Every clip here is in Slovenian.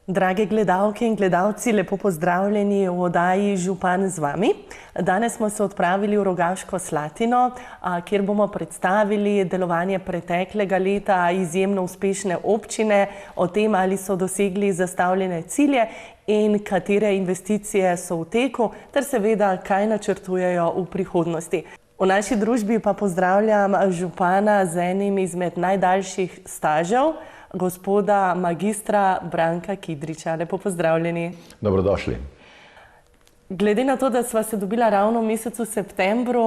Drage gledalke in gledalci, lepo pozdravljeni v oddaji Župan z vami. Danes smo se odpravili v Rogaško Slatino, kjer bomo predstavili delovanje preteklega leta izjemno uspešne občine, o tem, ali so dosegli zastavljene cilje in katere investicije so v teku, ter seveda, kaj načrtujejo v prihodnosti. V naši družbi pa pozdravljam župana z enim izmed najdaljših stažev, gospoda magistra Branka Kidriča. Lepo pozdravljeni. Dobrodošli. Glede na to, da sva se dobila ravno v mesecu septembru,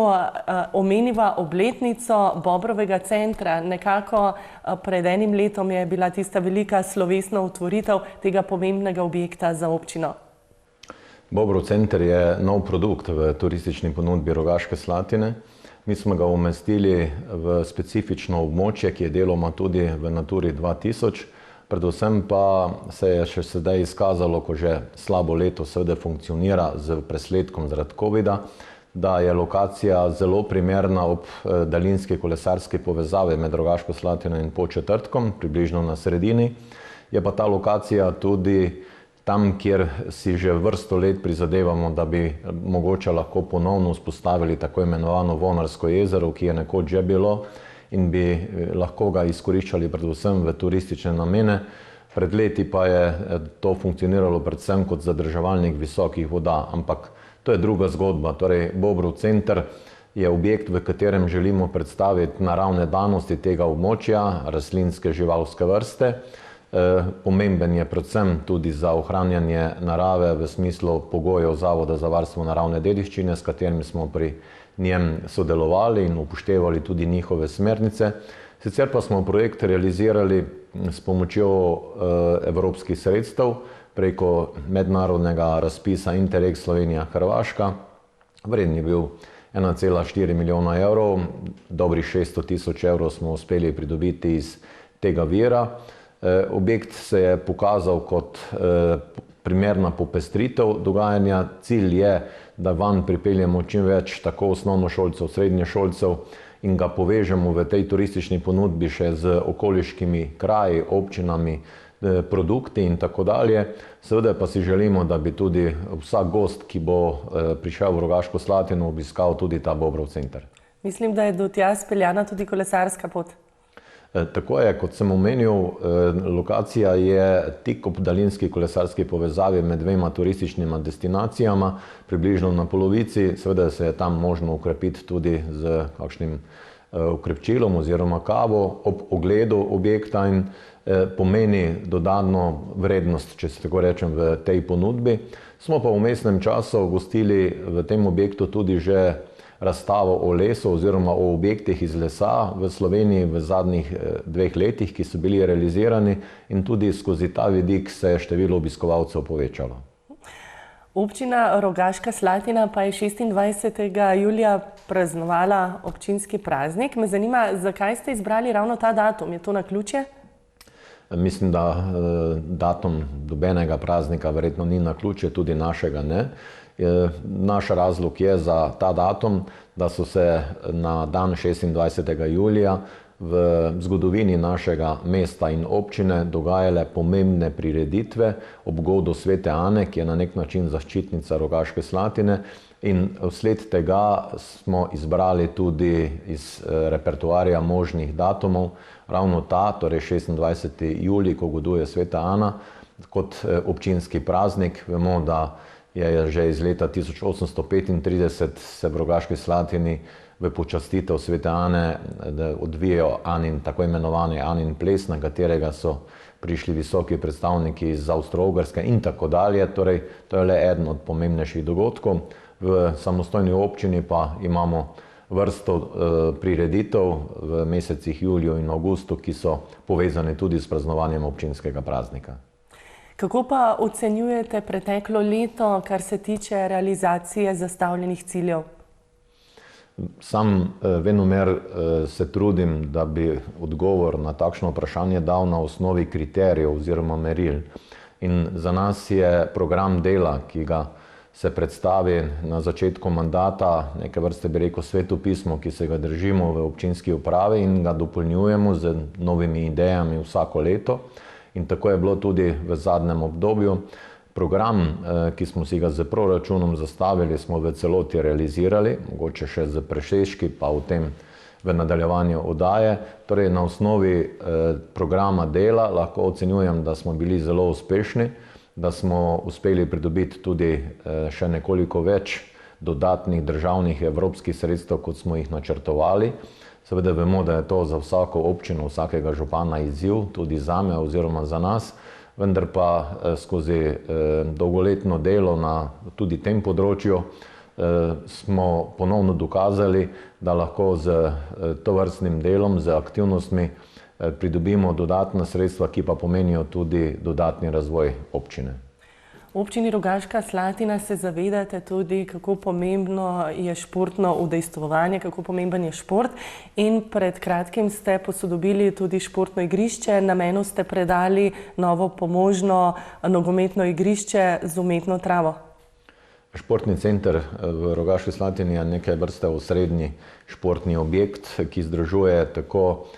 omeniva obletnico Bobrovega centra. Nekako pred enim letom je bila tista velika slovesna otvoritev tega pomembnega objekta za občino. Bobrov center je nov produkt v turistični ponudbi Rogaške Slatine. Mi smo ga umestili v specifično območje, ki je deloma tudi v Naturi 2000. Predvsem pa se je še sedaj izkazalo, ko že slabo leto seveda funkcionira z presledkom zaradi covida, da je lokacija zelo primerna ob daljinski kolesarski povezavi med Rogaško Slatino in Podčetrtkom, približno na sredini. Je pa ta lokacija tudi tam, kjer si že vrsto let prizadevamo, da bi mogoče lahko ponovno vzpostavili tako imenovano Vonarsko jezero, ki je nekoč že bilo in bi lahko ga izkoriščali predvsem v turistične namene. Pred leti pa je to funkcioniralo predvsem kot zadrževalnik visokih voda, ampak to je druga zgodba. Torej, Bobrov center je objekt, v katerem želimo predstaviti naravne danosti tega območja, rastlinske, živalske vrste. Pomemben je predvsem tudi za ohranjanje narave v smislu pogojev Zavoda za varstvo naravne dediščine, s katerimi smo pri njem sodelovali in upoštevali tudi njihove smernice. Sicer pa smo projekt realizirali s pomočjo evropskih sredstev preko mednarodnega razpisa Interreg Slovenija-Hrvaška. Vreden je bil 1,4 milijona evrov, dobrih 600 tisoč evrov smo uspeli pridobiti iz tega vira. Objekt se je pokazal kot primerna popestritev dogajanja. Cilj je, da vanj pripeljemo čim več tako osnovnošolcev, srednješolcev in ga povežemo v tej turistični ponudbi še z okoliškimi kraji, občinami, produkti in tako dalje. Seveda pa si želimo, da bi tudi vsak gost, ki bo prišel v Rogaško Slatino, obiskal tudi ta Bobrov center. Mislim, da je do tja speljana tudi kolesarska pot. Tako je, kot sem omenil, lokacija je tik ob daljinski kolesarski povezavi med dvema turističnima destinacijama, približno na polovici. Seveda se je tam možno ukrepiti tudi z kakšnim ukrepčilom oziroma kavo ob ogledu objekta in pomeni dodano vrednost, če se tako rečem, v tej ponudbi. Smo pa v vmesnem času gostili v tem objektu tudi že razstavo o lesu oziroma o objektih iz lesa v Sloveniji v zadnjih 2 letih, ki so bili realizirani, in tudi skozi ta vidik se je število obiskovalcev povečalo. Občina Rogaška Slatina pa je 26. julija praznovala občinski praznik. Me zanima, zakaj ste izbrali ravno ta datum? Je to naključje? Mislim, da datum dobenega praznika verjetno ni naključje, tudi našega ne. Naš razlog je za ta datum, da so se na dan 26. julija v zgodovini našega mesta in občine dogajale pomembne prireditve ob godu Svete Ane, ki je na nek način zaščitnica Rogaške Slatine, in vsled tega smo izbrali tudi iz repertoarja možnih datumov ravno ta, torej 26. julij, ko goduje Sveta Ana, kot občinski praznik. Vemo, da je že iz leta 1835 se v Rogaški Slatini v počastitev Svete Ane odvijajo tako imenovani Anin ples, na katerega so prišli visoki predstavniki iz Avstro-Ogrske in tako dalje. Torej, to je le eden od pomembnejših dogodkov. V samostojni občini pa imamo vrsto prireditev v mesecih juliju in avgustu, ki so povezane tudi s praznovanjem občinskega praznika. Kako pa ocenjujete preteklo leto, kar se tiče realizacije zastavljenih ciljev? Sam venomer se trudim, da bi odgovor na takšno vprašanje dal na osnovi kriterijev oziroma meril. In za nas je program dela, ki ga se predstavi na začetku mandata, neke vrste bi rekel svetopismo, ki se ga držimo v občinski upravi in ga dopolnjujemo z novimi idejami vsako leto. In tako je bilo tudi v zadnjem obdobju. Program, ki smo si ga z proračunom zastavili, smo v celoti realizirali, mogoče še z presežki, pa v tem v nadaljevanju oddaje. Torej, na osnovi programa dela lahko ocenjujem, da smo bili zelo uspešni, da smo uspeli pridobiti tudi še nekoliko več dodatnih državnih evropskih sredstev, kot smo jih načrtovali. Seveda vemo, da je to za vsako občino, vsakega župana izziv, tudi zame oziroma za nas, vendar pa skozi dolgoletno delo na tudi tem področju smo ponovno dokazali, da lahko z tovrstnim delom, z aktivnostmi pridobimo dodatna sredstva, ki pa pomenijo tudi dodatni razvoj občine. V občini Rogaška Slatina se zavedate tudi, kako pomembno je športno udejstvovanje, kako pomemben je šport, in pred kratkim ste posodobili tudi športno igrišče, namenu ste predali novo pomožno nogometno igrišče z umetno travo. Športni center v Rogaški Slatini je neke vrste osrednji športni objekt, ki združuje tako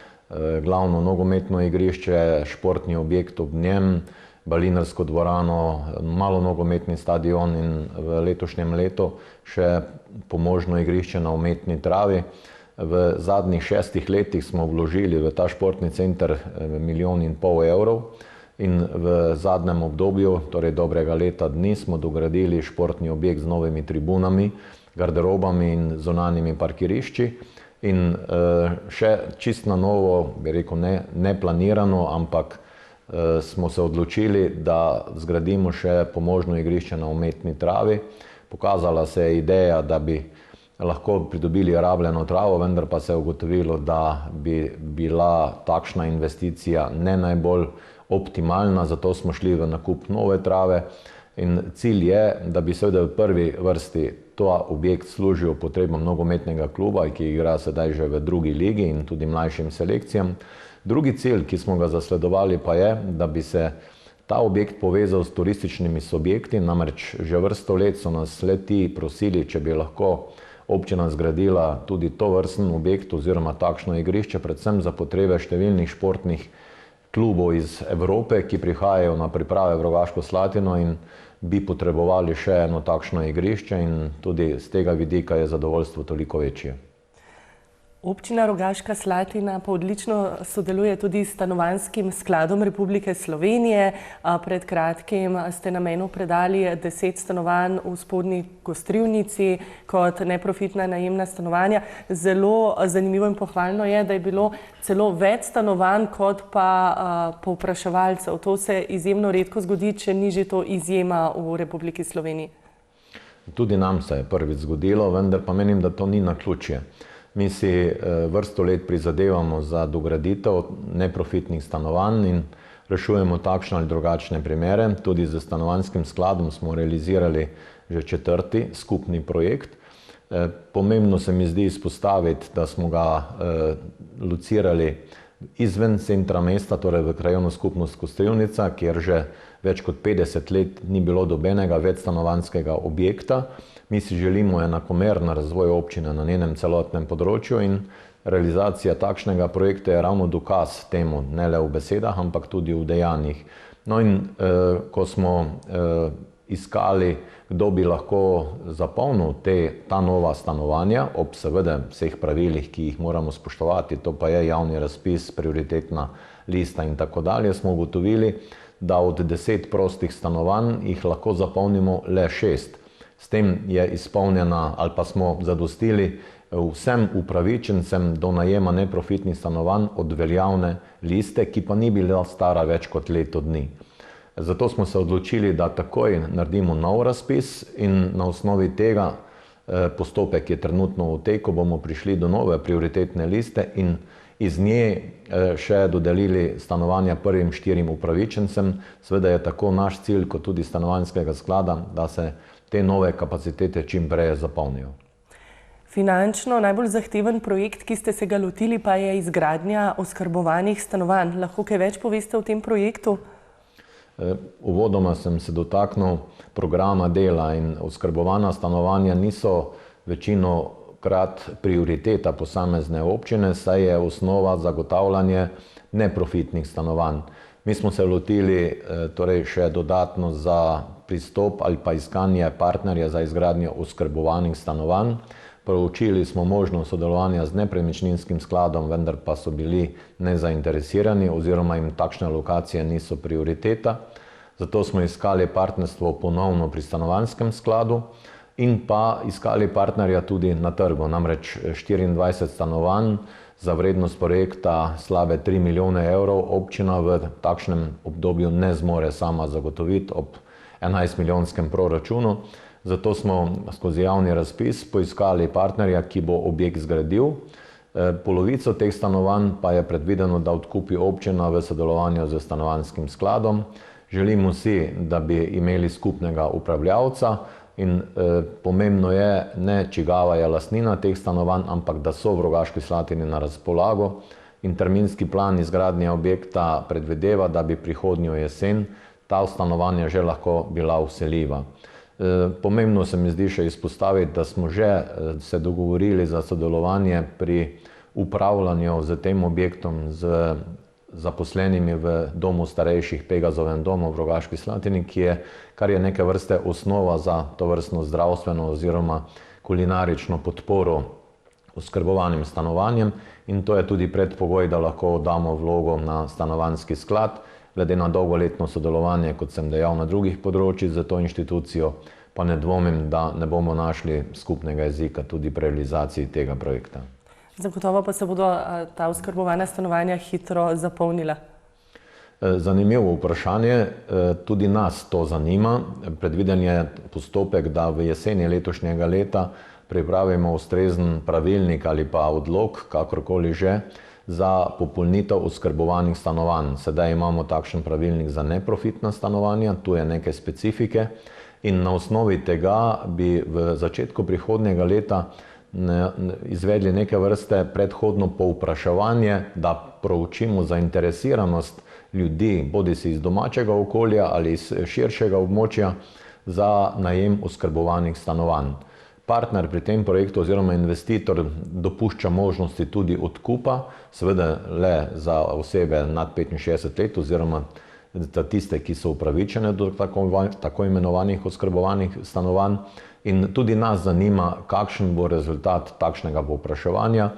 glavno nogometno igrišče, športni objekt ob njem, balinarsko dvorano, malo nogometni stadion in v letošnjem letu še pomožno igrišče na umetni travi. V zadnjih 6 letih smo vložili v ta športni center 1,5 milijona evrov in v zadnjem obdobju, torej dobrega leta dni, smo dogradili športni objekt z novimi tribunami, garderobami in zunanjimi parkirišči. In še čist na novo, bi rekel, ne planirano, ampak smo se odločili, da zgradimo še pomožno igrišče na umetni travi. Pokazala se je ideja, da bi lahko pridobili rabljeno travo, vendar pa se je ugotovilo, da bi bila takšna investicija ne najbolj optimalna, zato smo šli v nakup nove trave. In cilj je, da bi seveda v prvi vrsti ta objekt služil potrebam nogometnega kluba, ki igra sedaj že v drugi ligi in tudi mlajšim selekcijam. Drugi cilj, ki smo ga zasledovali, pa je, da bi se ta objekt povezal s turističnimi subjekti, namreč že vrsto let so nas le-ti prosili, če bi lahko občina zgradila tudi tovrsten objekt oziroma takšno igrišče, predvsem za potrebe številnih športnih klubov iz Evrope, ki prihajajo na priprave v Rogaško Slatino in bi potrebovali še eno takšno igrišče, in tudi z tega vidika je zadovoljstvo toliko večje. Občina Rogaška Slatina pa odlično sodeluje tudi s Stanovanjskim skladom Republike Slovenije. Pred kratkim ste namenu predali 10 stanovanj v Spodnji Kostrivnici kot neprofitna najemna stanovanja. Zelo zanimivo in pohvalno je, da je bilo celo več stanovanj kot pa povpraševalcev. To se izjemno redko zgodi, če ni že to izjema v Republiki Sloveniji. Tudi nam se je prvič zgodilo, vendar pa menim, da to ni naključje. Mi si vrsto let prizadevamo za dograditev neprofitnih stanovanj in rešujemo takšne ali drugačne primere. Tudi z Stanovanjskim skladom smo realizirali že 4. skupni projekt. Pomembno se mi zdi izpostaviti, da smo ga locirali izven centra mesta, torej v krajevno skupnost Kostrivnica, kjer že več kot 50 let ni bilo dobenega večstanovanjskega objekta. Mi si želimo enakomeren razvoj občine na njenem celotnem področju in realizacija takšnega projekta je ravno dokaz temu, ne le v besedah, ampak tudi v dejanjih. No in ko smo iskali, kdo bi lahko zapolnil ta nova stanovanja, ob seveda vseh pravilih, ki jih moramo spoštovati, to pa je javni razpis, prioritetna lista in tako dalje, smo ugotovili, da od 10 prostih stanovanj jih lahko zapolnimo le 6. S tem je izpolnjena ali pa smo zadostili vsem upravičencem do najema neprofitnih stanovanj od veljavne liste, ki pa ni bila stara več kot leto dni. Zato smo se odločili, da takoj naredimo nov razpis in na osnovi tega, postopek je trenutno v teku, bomo prišli do nove prioritetne liste in iz nje še dodelili stanovanja prvim 4 upravičencem. Seveda je tako naš cilj kot tudi Stanovanjskega sklada, da se te nove kapacitete čim prej zapolnijo. Finančno najbolj zahteven projekt, ki ste se ga lotili, pa je izgradnja oskrbovanih stanovanj. Lahko kaj več poveste o tem projektu? Uvodoma sem se dotaknil programa dela in oskrbovana stanovanja niso večinokrat prioriteta posamezne občine, saj je osnova zagotavljanje neprofitnih stanovanj. Mi smo se lotili torej še dodatno za pristop ali pa iskanje partnerja za izgradnjo oskrbovanih stanovanj. Proučili smo možnost sodelovanja z nepremičninskim skladom, vendar pa so bili nezainteresirani oziroma jim takšne lokacije niso prioriteta. Zato smo iskali partnerstvo ponovno pri stanovanjskem skladu in pa iskali partnerja tudi na trgu, namreč 24 stanovanj za vrednost projekta slabe 3 milijone evrov občina v takšnem obdobju ne zmore sama zagotoviti ob 11-milijonskem proračunu. Zato smo skozi javni razpis poiskali partnerja, ki bo objekt zgradil. Polovico teh stanovanj pa je predvideno, da odkupi občina v sodelovanju z stanovanjskim skladom. Želimo si, da bi imeli skupnega upravljavca in pomembno je ne čigava je lastnina teh stanovanj, ampak da so v Rogaški Slatini na razpolago. In terminski plan izgradnje objekta predvideva, da bi prihodnjo jesen ta stanovanja že lahko bila vseljiva. Pomembno se mi zdi še izpostaviti, da smo že se dogovorili za sodelovanje pri upravljanju z tem objektom z zaposlenimi v domu starejših Pegazovem domu v Rogaški Slatini, kar je neke vrste osnova za tovrstno zdravstveno oziroma kulinarično podporo oskrbovanim stanovanjem in to je tudi predpogoj, da lahko damo vlogo na stanovanjski sklad. Glede na dolgoletno sodelovanje, kot sem dejal, na drugih področjih za to inštitucijo, pa ne dvomim, da ne bomo našli skupnega jezika tudi pri realizaciji tega projekta. Zagotovo pa se bodo ta oskrbovana stanovanja hitro zapolnila. Zanimivo vprašanje, tudi nas to zanima. Predviden je postopek, da v jeseni letošnjega leta pripravimo ustrezen pravilnik ali pa odlok, kakorkoli že, za popolnitev oskrbovanih stanovanj. Sedaj imamo takšen pravilnik za neprofitna stanovanja, tu je nekaj specifike in na osnovi tega bi v začetku prihodnjega leta izvedli neke vrste predhodno povpraševanje, da proučimo zainteresiranost ljudi, bodisi iz domačega okolja ali iz širšega območja, za najem oskrbovanih stanovanj. Partner pri tem projektu oziroma investitor dopušča možnosti tudi odkupa, seveda le za osebe nad 65 let oziroma za tiste, ki so upravičene do tako imenovanih oskrbovanih stanovanj. In tudi nas zanima, kakšen bo rezultat takšnega povpraševanja.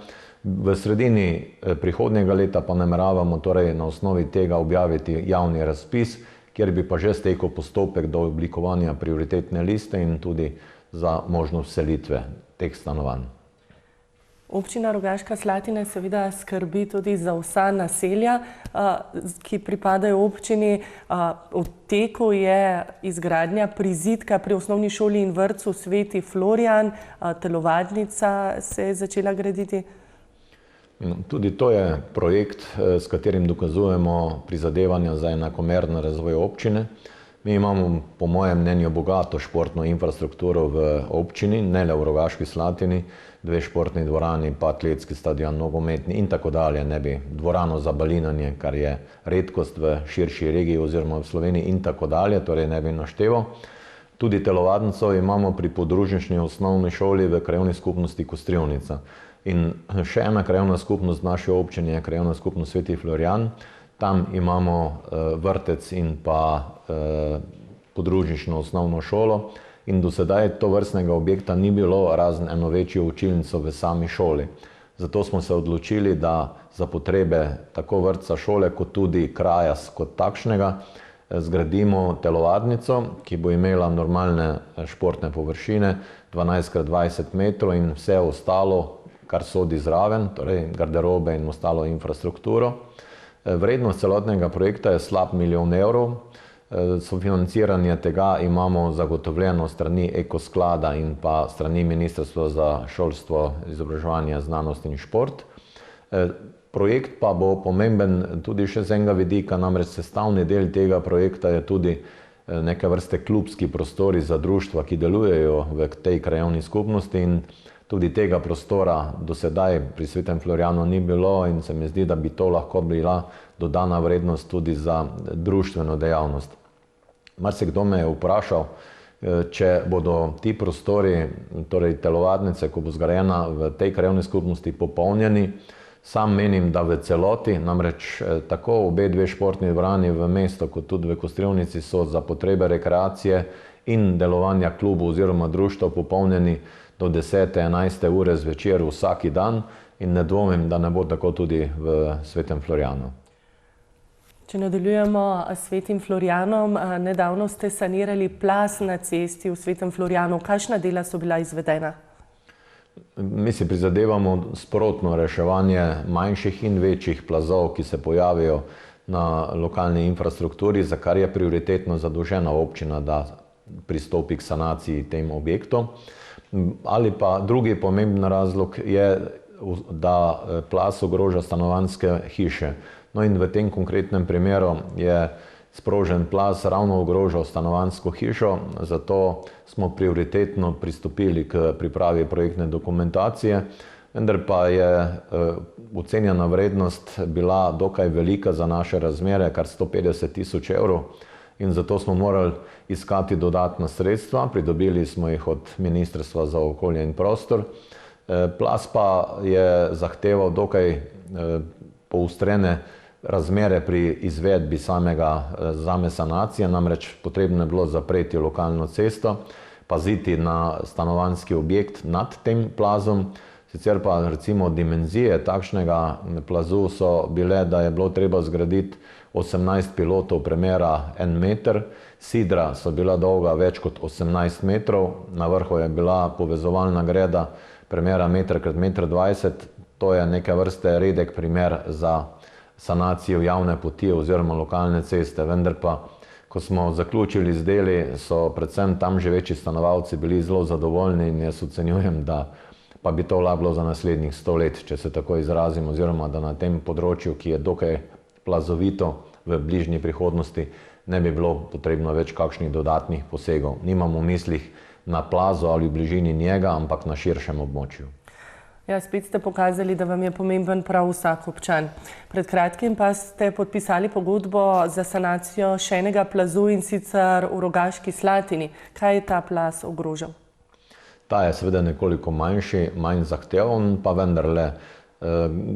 V sredini prihodnjega leta pa nameravamo torej na osnovi tega objaviti javni razpis, kjer bi pa že stekel postopek do oblikovanja prioritetne liste in tudi za možnost vselitve teh stanovanj. Občina Rogaška Slatina seveda skrbi tudi za vsa naselja, ki pripadajo občini. V teku je izgradnja prizidka pri osnovni šoli in vrtcu Sveti Florjan, telovadnica se je začela graditi. Tudi to je projekt, s katerim dokazujemo prizadevanja za enakomeren razvoj občine. Mi imamo, po mojem mnenju, bogato športno infrastrukturo v občini, ne le v Rogaški Slatini, 2 športni dvorani, pa atletski stadion, nogometni in tako dalje, ne bi dvorano za balinanje, kar je redkost v širši regiji oziroma v Sloveniji in tako dalje, torej ne bi našteval. Tudi telovadnico imamo pri podružnični osnovni šoli v krajevni skupnosti Kostrivnica. In še ena krajevna skupnost naše občine je krajevna skupnost Sveti Florjan. Tam imamo vrtec in pa podružnično osnovno šolo in do sedaj to vrstnega objekta ni bilo, razen eno večjo učilnico v sami šoli. Zato smo se odločili, da za potrebe tako vrtca šole kot tudi kraja kot takšnega zgradimo telovadnico, ki bo imela normalne športne površine 12x20 metrov in vse ostalo, kar sodi zraven, torej garderobe in ostalo infrastrukturo. Vrednost celotnega projekta je slab 1 milijon evrov. Sofinanciranje tega imamo zagotovljeno strani Ekosklada in pa strani Ministrstva za šolstvo, izobraževanje, znanost in šport. Projekt pa bo pomemben tudi še z enega vidika, namreč sestavni del tega projekta je tudi neke vrste klubski prostori za društva, ki delujejo v tej krajevni skupnosti in tudi tega prostora do sedaj pri Svetem Florjanu ni bilo in se mi zdi, da bi to lahko bila dodana vrednost tudi za društveno dejavnost. Marsikdo me je vprašal, če bodo ti prostori, torej telovadnice, ko bo zgrajena v tej krajevni skupnosti, popolnjeni. Sam menim, da v celoti, namreč tako obe dve športni dvorani v mestu kot tudi v Kostrevnici so za potrebe rekreacije in delovanja klubov oziroma društev popolnjeni do 10-11 ure zvečer vsak dan in ne dvomim, da ne bo tako tudi v Svetem Florijanu. Če nadaljujemo s Svetim Florijanom, nedavno ste sanirali plaz na cesti v Svetem Florijanu. Kakšna dela so bila izvedena? Mi si prizadevamo sprotno reševanje manjših in večjih plazov, ki se pojavijo na lokalni infrastrukturi, za kar je prioritetno zadolžena občina, da pristopi k sanaciji tem objektom. Ali pa drugi pomemben razlog je, da plaz ogroža stanovanjske hiše. No in v tem konkretnem primeru je sprožen plaz ravno ogrožal stanovanjsko hišo, zato smo prioritetno pristopili k pripravi projektne dokumentacije, vendar pa je ocenjena vrednost bila dokaj velika za naše razmere, kar 150 000 evrov, in zato smo morali iskati dodatna sredstva, pridobili smo jih od Ministrstva za okolje in prostor. Plaz pa je zahteval dokaj poostrene razmere pri izvedbi same sanacije, namreč potrebno je bilo zapreti lokalno cesto, paziti na stanovanjski objekt nad tem plazom, sicer pa recimo dimenzije takšnega plazu so bile, da je bilo treba zgraditi 18 pilotov premera 1 meter, sidra so bila dolga več kot 18 metrov, na vrhu je bila povezovalna greda premera 1x1,20 m, to je neke vrste redek primer za sanacijo javne poti oziroma lokalne ceste, vendar pa, ko smo zaključili z deli, so predvsem tam živeči stanovalci bili zelo zadovoljni in jaz ocenjujem, da pa bi to lahko za naslednjih 100 let, če se tako izrazim, oziroma da na tem področju, ki je dokaj plazovito v bližnji prihodnosti, ne bi bilo potrebno več kakšnih dodatnih posegov. Nimamo v mislih na plazo ali v bližini njega, ampak na širšem območju. Ja, spet ste pokazali, da vam je pomemben prav vsak občan. Pred kratkim pa ste podpisali pogodbo za sanacijo še enega plazu, in sicer v Rogaški Slatini. Kaj je ta plaz ogrožal? Ta je seveda nekoliko manjši, manj zahteven, pa vendarle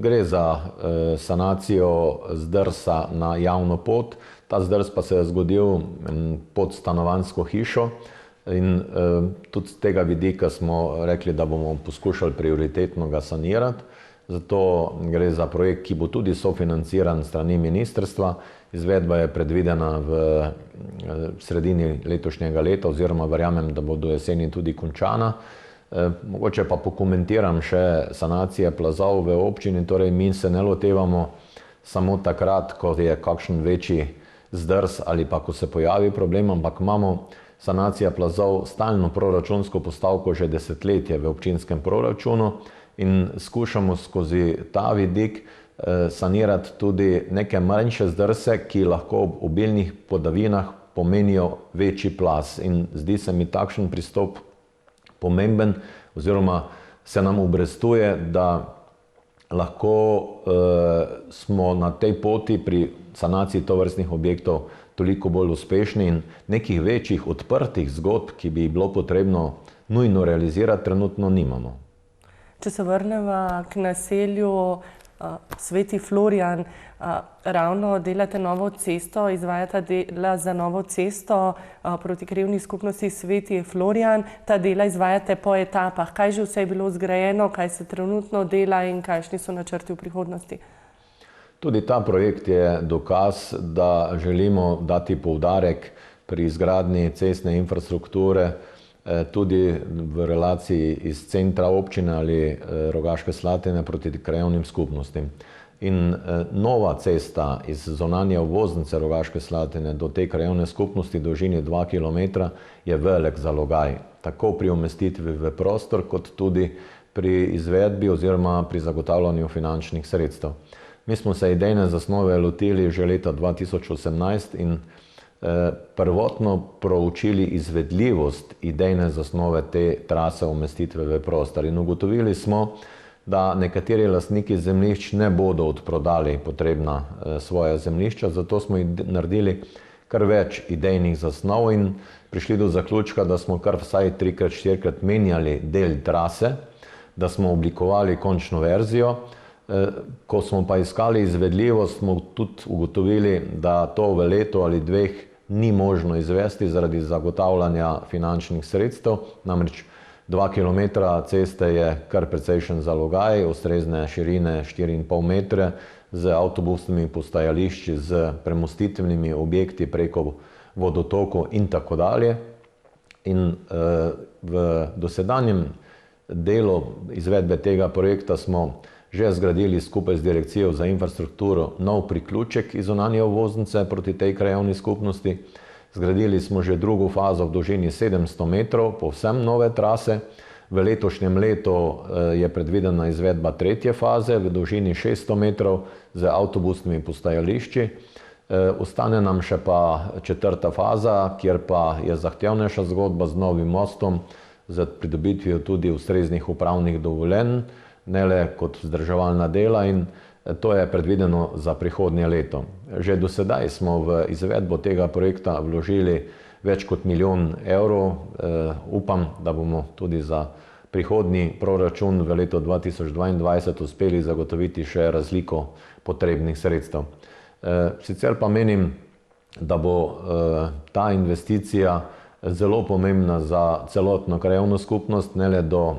gre za sanacijo zdrsa na javno pot. Ta zdrs pa se je zgodil pod stanovanjsko hišo. In tudi z tega vidika smo rekli, da bomo poskušali prioritetno ga sanirati. Zato gre za projekt, ki bo tudi sofinanciran strani ministrstva. Izvedba je predvidena v sredini letošnjega leta, oziroma verjamem, da bo do jeseni tudi končana. Mogoče pa pokomentiram še sanacije plazov v občini. Torej, mi se ne lotevamo samo takrat, ko je kakšen večji zdrs ali pa ko se pojavi problem, ampak imamo sanacija plazov stalno proračunsko postavko že desetletje v občinskem proračunu in skušamo skozi ta vidik sanirati tudi neke manjše zdrse, ki lahko ob obilnih padavinah pomenijo večji plaz. In zdi se mi takšen pristop pomemben, oziroma se nam obrestuje, da lahko smo na tej poti pri sanaciji tovrstnih objektov toliko bolj uspešni in nekih večjih odprtih zgodb, ki bi bilo potrebno nujno realizirati, trenutno nimamo. Če se vrnemo k naselju Sveti Florijan, ravno delate novo cesto, izvajate dela za novo cesto proti krajevni skupnosti Sveti Florijan. Ta dela izvajate po etapah. Kaj že vse je bilo zgrajeno, kaj se trenutno dela in kakšni so načrti v prihodnosti? Tudi ta projekt je dokaz, da želimo dati poudarek pri izgradnji cestne infrastrukture tudi v relaciji iz centra občine ali Rogaške Slatine proti krajevnim skupnostim. In nova cesta iz zunanje obvoznice Rogaške Slatine do te krajevne skupnosti dolžini 2 km je velik zalogaj, tako pri umestitvi v prostor, kot tudi pri izvedbi oziroma pri zagotavljanju finančnih sredstev. Mi smo se idejne zasnove lotili že leta 2018 in prvotno proučili izvedljivost idejne zasnove te trase umestitve v prostor. In ugotovili smo, da nekateri lastniki zemljišč ne bodo odprodali potrebna svoja zemljišča, zato smo naredili kar več idejnih zasnov in prišli do zaključka, da smo kar vsaj 3-4 menjali del trase, da smo oblikovali končno verzijo. Ko smo pa iskali izvedljivost, smo tudi ugotovili, da to v letu ali dveh ni možno izvesti zaradi zagotavljanja finančnih sredstev. Namreč 2 kilometra ceste je kar precejšen zalogaj, ustrezne širine 4,5 metre, z avtobusnimi postajališči, z premostitvenimi objekti preko vodotokov in tako dalje. In v dosedanjem delu izvedbe tega projekta smo že zgradili skupaj z Direkcijo za infrastrukturo nov priključek iz zunanje obvoznice proti tej krajevni skupnosti. Zgradili smo že drugo fazo v dolžini 700 metrov, povsem nove trase. V letošnjem letu je predvidena izvedba tretje faze v dolžini 600 metrov z avtobusnimi postajališči. Ostane nam še pa četrta faza, kjer pa je zahtevnejša zgodba z novim mostom, z pridobitvijo tudi ustreznih upravnih dovoljenj, ne le kot vzdrževalna dela, in to je predvideno za prihodnje leto. Že do sedaj smo v izvedbo tega projekta vložili več kot 1 milijon evrov. Upam, da bomo tudi za prihodnji proračun v letu 2022 uspeli zagotoviti še razliko potrebnih sredstev. Sicer pa menim, da bo ta investicija zelo pomembna za celotno krajevno skupnost, ne le do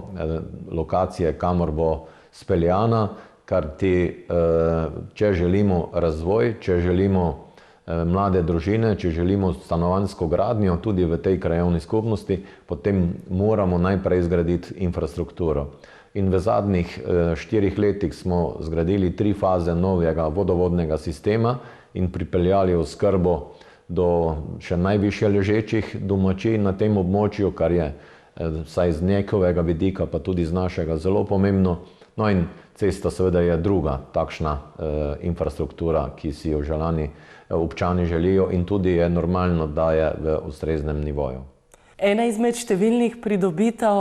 lokacije, kamor bo speljana, kar če želimo razvoj, če želimo mlade družine, če želimo stanovanjsko gradnjo tudi v tej krajevni skupnosti, potem moramo najprej zgraditi infrastrukturo. In v zadnjih 4 letih smo zgradili 3 faze novega vodovodnega sistema in pripeljali oskrbo do še najvišje ležečih domačij na tem območju, kar je vsaj z njihovega vidika, pa tudi z našega, zelo pomembno. No in cesta seveda je druga takšna infrastruktura, ki si jo občani želijo, in tudi je normalno, da je v ustreznem nivoju. Ena izmed številnih pridobitev,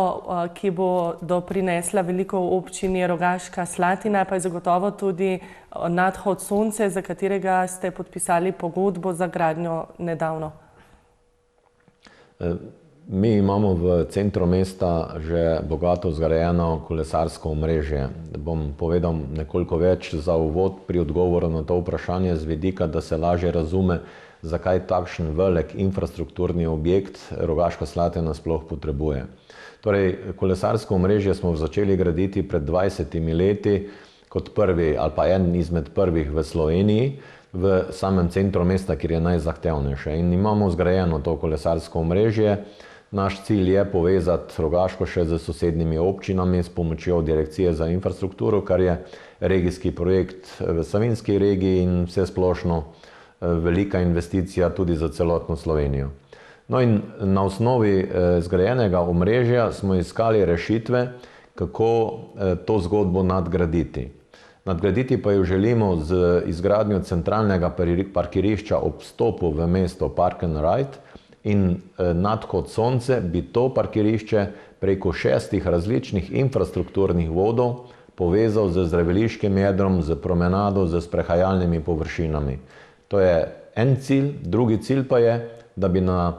ki bo doprinesla veliko občini Rogaška Slatina, pa je zagotovo tudi nadhod Sonce, za katerega ste podpisali pogodbo za gradnjo nedavno. Mi imamo v centru mesta že bogato zgrajeno kolesarsko omrežje. Bom povedal nekoliko več za uvod pri odgovoru na to vprašanje z vidika, da se lažje razume, zakaj takšen velik infrastrukturni objekt Rogaška Slatina sploh potrebuje. Torej, kolesarsko omrežje smo začeli graditi pred 20 leti kot prvi ali pa en izmed prvih v Sloveniji, v samem centru mesta, kjer je najzahtevnejše. In imamo zgrajeno to kolesarsko omrežje. Naš cilj je povezati Rogaško še z sosednjimi občinami s pomočjo Direkcije za infrastrukturo, kar je regijski projekt v Savinjski regiji in vsesplošno velika investicija tudi za celotno Slovenijo. No in na osnovi zgrajenega omrežja smo iskali rešitve, kako to zgodbo nadgraditi. Nadgraditi pa jo želimo z izgradnjo centralnega parkirišča ob vstopu v mesto Park and Ride, in nadhod Sonce bi to parkirišče preko 6 različnih infrastrukturnih vodov povezal z zdraviliškim jedrom, z promenado, z sprehajalnimi površinami. To je en cilj. Drugi cilj pa je, da bi na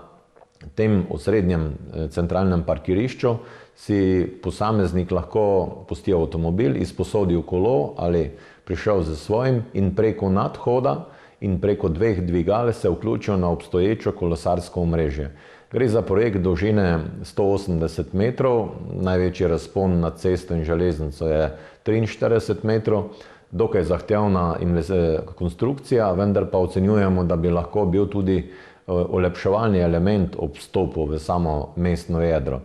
tem osrednjem centralnem parkirišču si posameznik lahko pustil avtomobil, izposodil kolo ali prišel z svojim in preko nadhoda in preko 2 dvigal se vključil na obstoječo kolesarsko omrežje. Gre za projekt dolžine 180 metrov, največji razpon nad cesto in železnico je 43 metrov, dokaj zahtevna konstrukcija, vendar pa ocenjujemo, da bi lahko bil tudi olepševalni element ob vstopu v samo mestno jedro.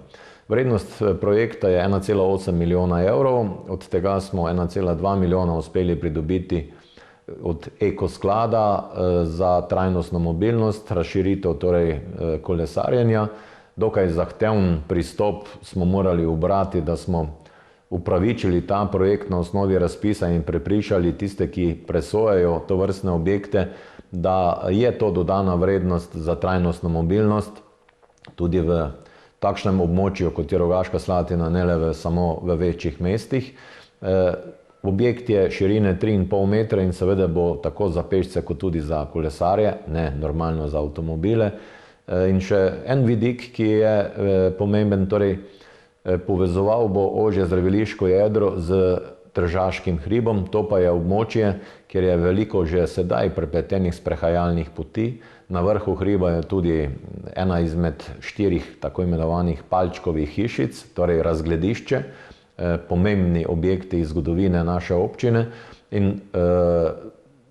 Vrednost projekta je 1,8 milijona evrov, od tega smo 1,2 milijona uspeli pridobiti od ekosklada za trajnostno mobilnost, razširitev torej kolesarjenja. Dokaj zahteven pristop smo morali ubrati, da smo upravičili ta projekt na osnovi razpisa in prepričali tiste, ki presojajo tovrstne objekte, da je to dodana vrednost za trajnostno mobilnost tudi v takšnem območju, kot je Rogaška Slatina, ne le samo v večjih mestih. Objekt je širine 3,5 metra in seveda bo tako za pešce kot tudi za kolesarje, ne normalno za avtomobile. In še en vidik, ki je pomemben, torej povezoval bo ožje zdraviliško jedro z Tržaškim hribom. To pa je območje, kjer je veliko že sedaj prepletenih sprehajalnih poti. Na vrhu hriba je tudi ena izmed 4 tako imenovanih palčkovih hišic, torej razgledišče, pomembni objekti iz zgodovine naše občine. In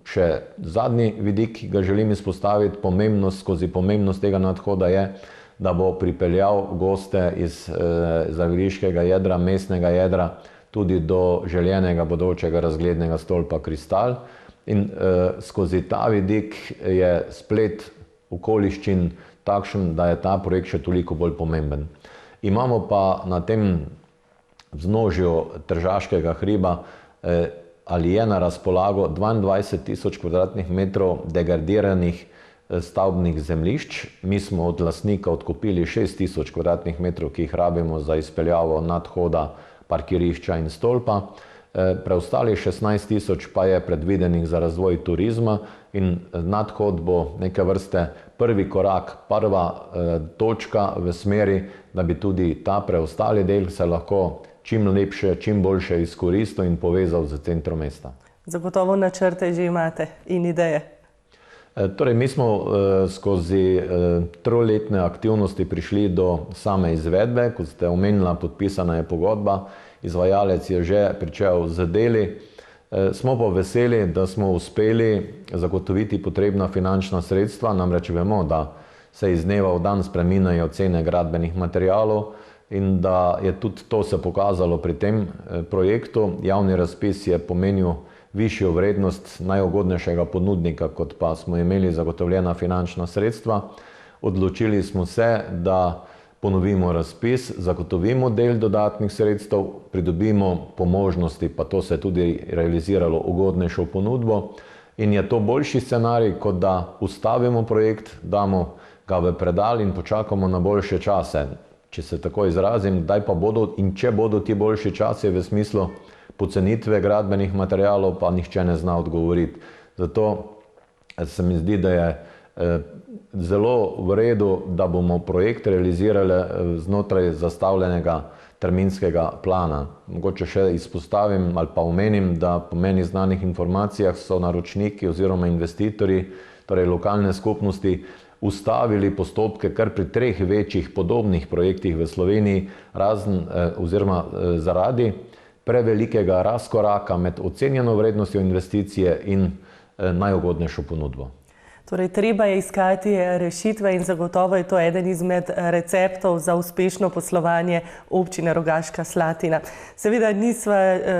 še zadnji vidik, ki ga želim izpostaviti, skozi pomembnost tega nadhoda je, da bo pripeljal goste iz zaviriškega jedra, mestnega jedra, tudi do željenega bodočega razglednega stolpa Kristal. In skozi ta vidik je splet okoliščin takšen, da je ta projekt še toliko bolj pomemben. Imamo pa na tem vznožju Tržaškega hriba ali je na razpolago 22.000 kvadratnih metrov degradiranih stavbnih zemljišč. Mi smo od lastnika odkupili 6.000 kvadratnih metrov, ki jih rabimo za izpeljavo nadhoda, parkirišča in stolpa. Preostalih 16.000 pa je predvidenih za razvoj turizma in nadhod bo neke vrste prvi korak, prva točka v smeri, da bi tudi ta preostali del se lahko čim lepše, čim boljše izkoristil in povezal z centrom mesta. Zagotovo načrte že imate in ideje. Torej, mi smo skozi 3-letne aktivnosti prišli do same izvedbe. Kot ste omenila, podpisana je pogodba, izvajalec je že pričel z deli. Smo pa veseli, da smo uspeli zagotoviti potrebna finančna sredstva, namreč vemo, da se iz dneva v dan spreminjajo cene gradbenih materialov in da je tudi to se pokazalo pri tem projektu. Javni razpis je pomenil višjo vrednost najugodnejšega ponudnika, kot pa smo imeli zagotovljena finančna sredstva. Odločili smo se, da ponovimo razpis, zagotovimo del dodatnih sredstev, pridobimo po možnosti, pa to se je tudi realiziralo, ugodnejšo ponudbo. In je to boljši scenarij, kot da ustavimo projekt, damo ga v predal in počakamo na boljše čase. Če se tako izrazim, kdaj pa bodo in če bodo ti boljši časi v smislu pocenitve gradbenih materialov, pa nihče ne zna odgovoriti. Zato se mi zdi, da je zelo v redu, da bomo projekt realizirali znotraj zastavljenega terminskega plana. Mogoče še izpostavim ali pa omenim, da po meni znanih informacijah so naročniki oziroma investitorji, torej lokalne skupnosti, ustavili postopke kar pri 3 večjih podobnih projektih v Sloveniji, zaradi prevelikega razkoraka med ocenjeno vrednostjo investicije in najugodnejšo ponudbo. Torej, treba je iskati rešitve in zagotovo je to eden izmed receptov za uspešno poslovanje občine Rogaška Slatina. Seveda nisva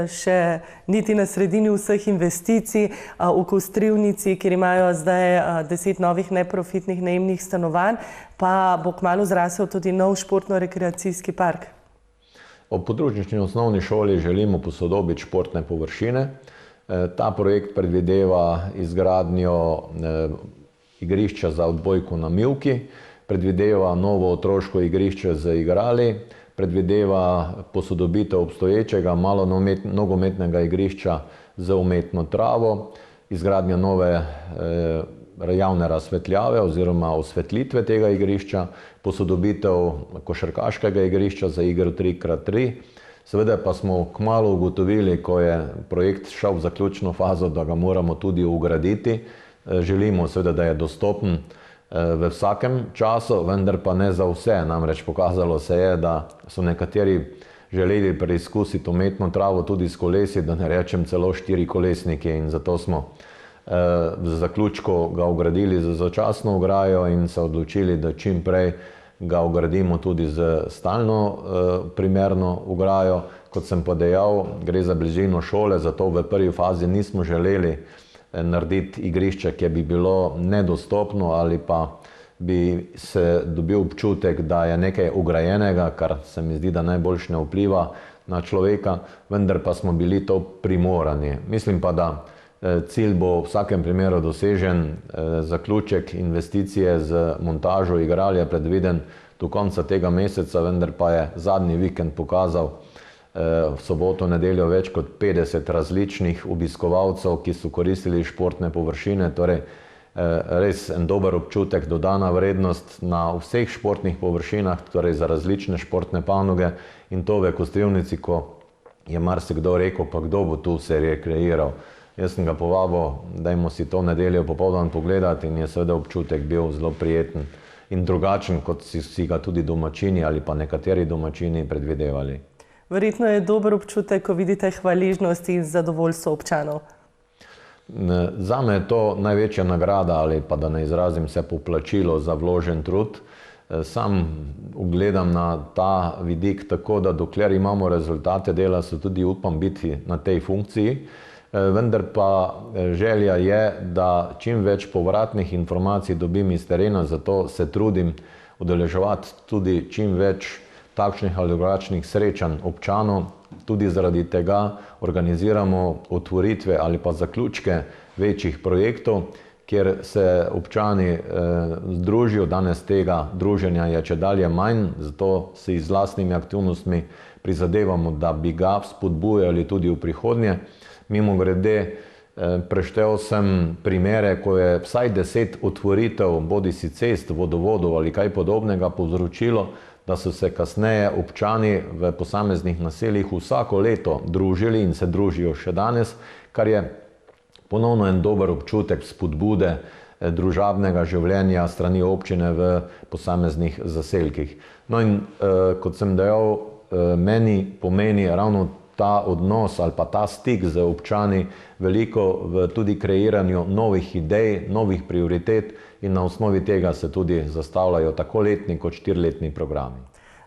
še niti na sredini vseh investicij v Kostrivnici, kjer imajo zdaj 10 novih neprofitnih najemnih stanovanj, pa bo kmalu zrasel tudi nov športno-rekreacijski park. Ob podružnični osnovni šoli želimo posodobiti športne površine. Ta projekt predvideva izgradnjo igrišča za odbojko na mivki, predvideva novo otroško igrišče z igrali, predvideva posodobitev obstoječega nogometnega igrišča z umetno travo, izgradnja nove javne razsvetljave oziroma osvetlitve tega igrišča, posodobitev košarkaškega igrišča za igro 3x3. Seveda pa smo kmalu ugotovili, ko je projekt šel v zaključno fazo, da ga moramo tudi ugraditi. Želimo seveda, da je dostopen v vsakem času, vendar pa ne za vse. Namreč pokazalo se je, da so nekateri želeli preizkusiti umetno travo tudi s kolesi, da ne rečem celo 4-kolesniki, in zato smo v zaključku ga ugradili z začasno ograjo in se odločili, da čim prej ga ugradimo tudi z stalno primerno ograjo. Kot sem pa dejal, gre za bližino šole, zato v prvi fazi nismo želeli narediti igrišče, ki bi bilo nedostopno ali pa bi se dobil občutek, da je nekaj ograjenega, kar se mi zdi, da najboljše ne vpliva na človeka, vendar pa smo bili to primorani. Mislim pa, da cilj bo v vsakem primeru dosežen. Zaključek investicije z montažo igral je predviden do konca tega meseca, vendar pa je zadnji vikend pokazal v soboto, nedeljo več kot 50 različnih obiskovalcev, ki so koristili športne površine. Torej, res en dober občutek, dodana vrednost na vseh športnih površinah, torej za različne športne panoge, in to v Kostrivnici, ko je marsikdo rekel, pa kdo bo tu se rekreiral. Jaz sem ga povabil, dajmo si to nedeljo popoldan pogledati in je seveda občutek bil zelo prijeten in drugačen, kot si ga tudi domačini ali pa nekateri domačini predvidevali. Verjetno je dober občutek, ko vidite hvaležnost in zadovoljstvo občanov. Zame je to največja nagrada ali pa da ne izrazim se poplačilo za vložen trud. Sam ugledam na ta vidik tako, da dokler imamo rezultate dela, se tudi upam biti na tej funkciji. Vendar pa želja je, da čim več povratnih informacij dobim iz terena, zato se trudim udeleževati tudi čim več takšnih ali drugačnih srečanj občanov. Tudi zaradi tega organiziramo otvoritve ali pa zaključke večjih projektov, kjer se občani združijo. Danes tega druženja je čedalje manj, zato si z lastnimi aktivnostmi prizadevamo, da bi ga spodbujali tudi v prihodnje. Mimogrede, preštel sem primere, ko je vsaj 10 otvoritev bodisi cest, vodovodov ali kaj podobnega povzročilo, da so se kasneje občani v posameznih naseljih vsako leto družili in se družijo še danes, kar je ponovno en dober občutek spodbude družabnega življenja strani občine v posameznih zaselkih. No in kot sem dejal, meni pomeni ravno ta odnos ali pa ta stik z občani veliko v tudi kreiranju novih idej, novih prioritet in na osnovi tega se tudi zastavljajo tako letni kot 4-letni programi.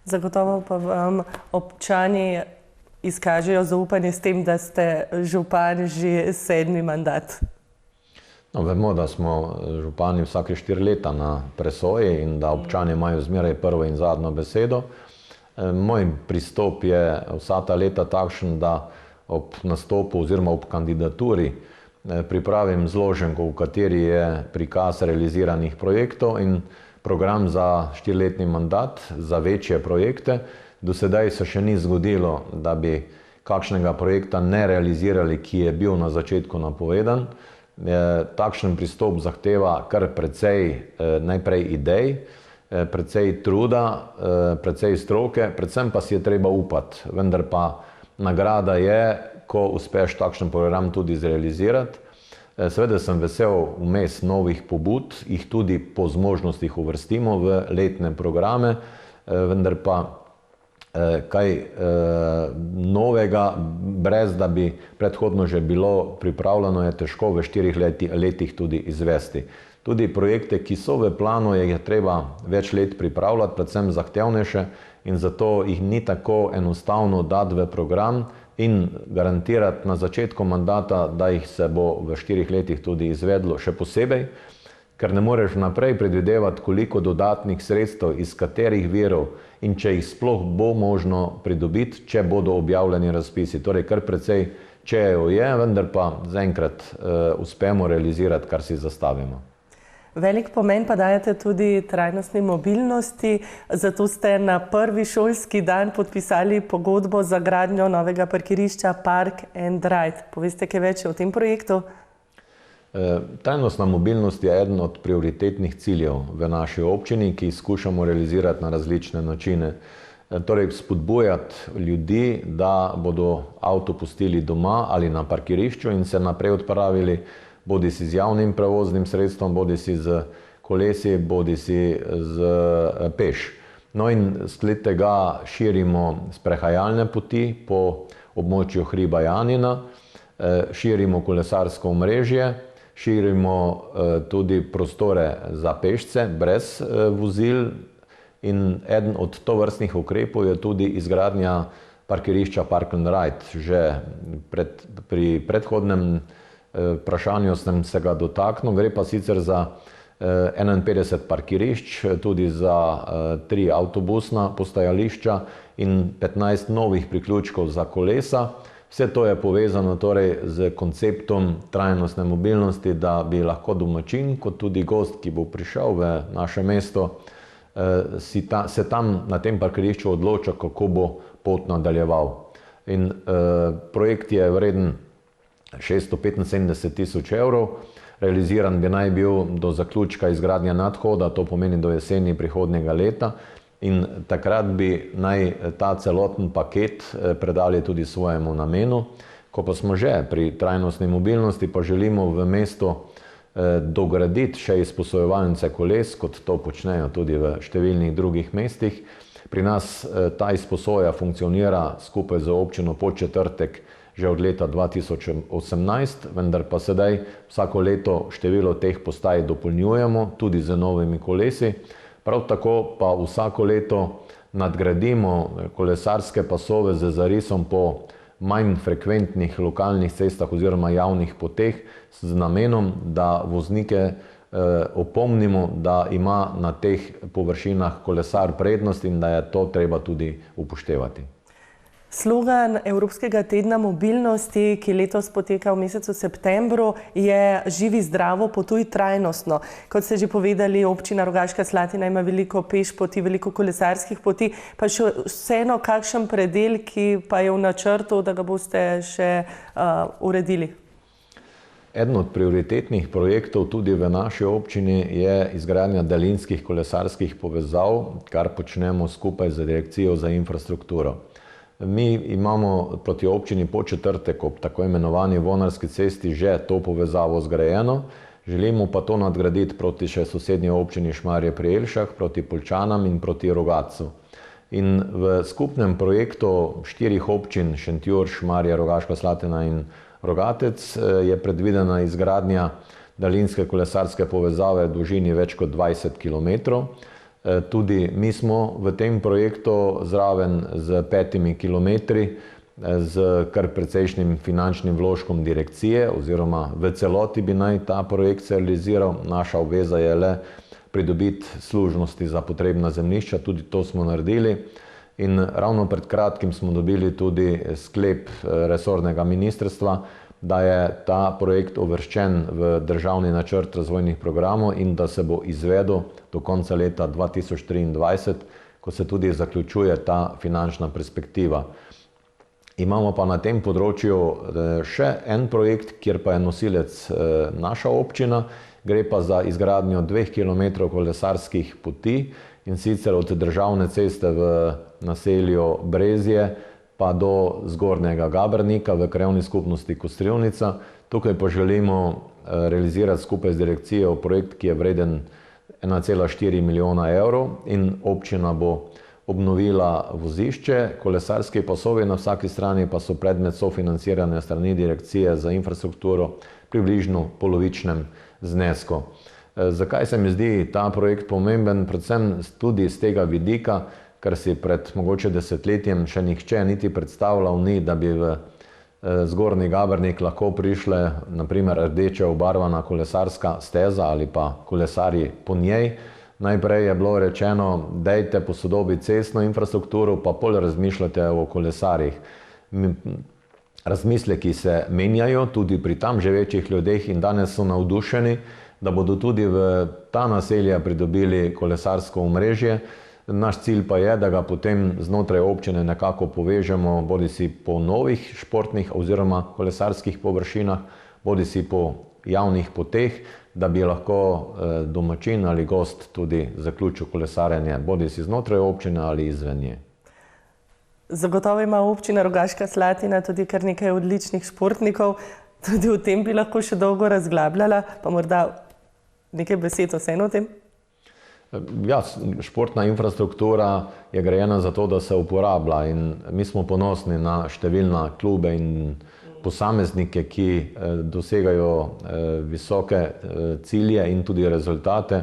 Zagotovo pa vam občani izkažejo zaupanje s tem, da ste župan že 7. mandat. No, vemo, da smo župani vsake 4 leta na presoji in da občani imajo zmeraj prvo in zadnjo besedo. Moj pristop je vsa ta leta takšen, da ob nastopu oziroma ob kandidaturi pripravim zloženko, v kateri je prikaz realiziranih projektov in program za 4-letni mandat za večje projekte. Do sedaj se še ni zgodilo, da bi kakšnega projekta ne realizirali, ki je bil na začetku napovedan. Takšen pristop zahteva kar precej najprej idej, precej truda, precej stroke, predvsem pa si je treba upati. Vendar pa nagrada je, ko uspeš takšen program tudi zrealizirati. Seveda sem vesel vmes novih pobud, jih tudi po zmožnostih uvrstimo v letne programe, vendar pa kaj novega, brez da bi predhodno že bilo pripravljeno, je težko v 4 letih tudi izvesti. Tudi projekte, ki so v planu, je treba več let pripravljati, predvsem zahtevnejše, in zato jih ni tako enostavno dati v program in garantirati na začetku mandata, da jih se bo v 4 letih tudi izvedlo, še posebej, ker ne moreš vnaprej predvidevati, koliko dodatnih sredstev, iz katerih virov in če jih sploh bo možno pridobiti, če bodo objavljeni razpisi. Torej, kar precej čejev je, vendar pa zaenkrat uspemo realizirati, kar si zastavimo. Velik pomen pa dajete tudi trajnostni mobilnosti, zato ste na prvi šolski dan podpisali pogodbo za gradnjo novega parkirišča Park and Ride. Poveste kaj več o tem projektu? Trajnostna mobilnost je eden od prioritetnih ciljev v naši občini, ki jih skušamo realizirati na različne načine. Torej, spodbujati ljudi, da bodo avto pustili doma ali na parkirišču in se naprej odpravili bodisi z javnim prevoznim sredstvom, bodisi z kolesi, bodisi z peš. No in sled tega širimo sprehajalne poti po območju hriba Janina, širimo kolesarsko omrežje, širimo tudi prostore za pešce brez vozil in eden od tovrstnih ukrepov je tudi izgradnja parkirišča Park and Ride. Že pri predhodnem vprašanju sem se ga dotaknil, gre pa sicer za 51 parkirišč, tudi za 3 avtobusna postajališča in 15 novih priključkov za kolesa. Vse to je povezano torej z konceptom trajnostne mobilnosti, da bi lahko domačin, kot tudi gost, ki bo prišel v naše mesto, se tam na tem parkirišču odloča, kako bo pot nadaljeval. In projekt je vreden 675 000 evrov, realiziran bi naj bil do zaključka izgradnje nadhoda, to pomeni do jeseni prihodnjega leta. in takrat bi naj ta celoten paket predali tudi svojemu namenu. Ko pa smo že pri trajnostni mobilnosti, pa želimo v mestu dograditi še izposojevalnice koles, kot to počnejo tudi v številnih drugih mestih. Pri nas ta izposoja funkcionira skupaj z občino Podčetrtek že od leta 2018, vendar pa sedaj vsako leto število teh postaj dopolnjujemo tudi z novimi kolesi. Prav tako pa vsako leto nadgradimo kolesarske pasove z zarisom po manj frekventnih lokalnih cestah oziroma javnih poteh z namenom, da voznike opomnimo, da ima na teh površinah kolesar prednost in da je to treba tudi upoštevati. Slogan Evropskega tedna mobilnosti, ki letos poteka v mesecu septembru, je Živi zdravo, potuj trajnostno. Kot ste že povedali, občina Rogaška Slatina ima veliko peš poti, veliko kolesarskih poti, pa še vseeno kakšen predel, ki pa je v načrtu, da ga boste še uredili? Eden od prioritetnih projektov tudi v naši občini je izgradnja daljinskih kolesarskih povezav, kar počnemo skupaj z Direkcijo za infrastrukturo. Mi imamo proti občini Podčetrtek ob tako imenovani Vonarski cesti že to povezavo zgrajeno, želimo pa to nadgraditi proti še sosednji občini Šmarje pri Jelšah, proti Poljčanam in proti Rogatcu. In v skupnem projektu 4 občin, Šentjur, Šmarje, Rogaška Slatina in Rogatec, je predvidena izgradnja daljinske kolesarske povezave v dolžini več kot 20 kilometrov. Tudi mi smo v tem projektu zraven z 5 kilometri, z kar precejšnjim finančnim vložkom direkcije, oziroma v celoti bi naj ta projekt se realiziral. Naša obveza je le pridobiti služnosti za potrebna zemljišča, tudi to smo naredili. In ravno pred kratkim smo dobili tudi sklep resornega ministrstva, da je ta projekt uvrščen v državni načrt razvojnih programov in da se bo izvedel do konca leta 2023, ko se tudi zaključuje ta finančna perspektiva. Imamo pa na tem področju še en projekt, kjer pa je nosilec naša občina, gre pa za izgradnjo 2 kilometrov kolesarskih poti, in sicer od državne ceste v naselju Brezje pa do Zgornjega Gabernika v krajevni skupnosti Kostrivnica. Tukaj pa želimo realizirati skupaj z direkcijo projekt, ki je vreden 1,4 milijona evrov in občina bo obnovila vozišče. Kolesarski pasovi na vsaki strani pa so predmet sofinanciranja strani Direkcije za infrastrukturo približno polovičnem znesku. Zakaj se mi zdi ta projekt pomemben? Predvsem tudi z tega vidika, ker si pred mogoče desetletjem še nihče niti predstavljal ni, da bi v Zgornji Gabernik lahko prišle naprimer rdeče obarvana kolesarska steza ali pa kolesarji po njej. Najprej je bilo rečeno, dajte posodobiti cestno infrastrukturo, pa pol razmišljate o kolesarjih. Razmisleki se menjajo tudi pri tam živečih ljudeh in danes so navdušeni, da bodo tudi v ta naselja pridobili kolesarsko omrežje. Naš cilj pa je, da ga potem znotraj občine nekako povežemo, bodisi po novih športnih oziroma kolesarskih površinah, bodisi po javnih poteh, da bi lahko domačin ali gost tudi zaključil kolesarjenje, bodisi znotraj občine ali izven nje. Zagotovo ima občina Rogaška Slatina tudi kar nekaj odličnih športnikov, tudi o tem bi lahko še dolgo razglabljala, pa morda nekaj besed vseeno o tem? Ja, športna infrastruktura je grajena za to, da se uporablja in mi smo ponosni na številna klube in posameznike, ki dosegajo visoke cilje in tudi rezultate.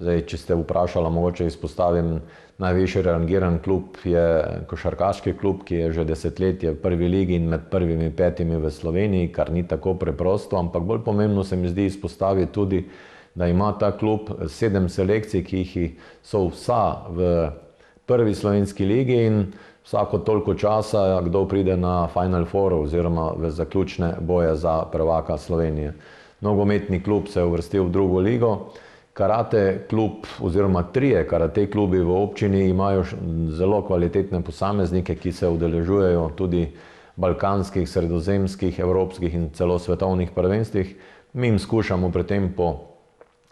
Zdaj, če ste vprašali, mogoče izpostavim najvišji rangiran klub je košarkaški klub, ki je že desetletje v prvi ligi in med prvimi 5 v Sloveniji, kar ni tako preprosto, ampak bolj pomembno se mi zdi izpostaviti tudi, da ima ta klub 7 selekcij, ki jih so vsa v prvi slovenski ligi in vsako toliko časa kdo pride na Final Four oziroma v zaključne boje za prvaka Slovenije. Nogometni klub se je uvrstil v drugo ligo. Karate klub oziroma 3 karate klubi v občini imajo zelo kvalitetne posameznike, ki se udeležujejo tudi balkanskih, sredozemskih, evropskih in celo svetovnih prvenstvih. Mi jim skušamo pri tem po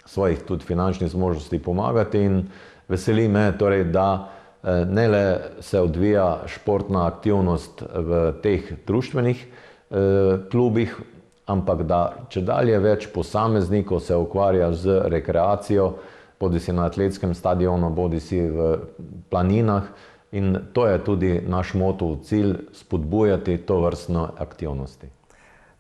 svojih tudi finančnih zmožnosti pomagati in veseli me torej, da ne le se odvija športna aktivnost v teh društvenih klubih, ampak da čedalje več posameznikov se ukvarja z rekreacijo, bodisi na atletskem stadionu, bodisi v planinah, in to je tudi naš moto, cilj, spodbujati tovrstne aktivnosti.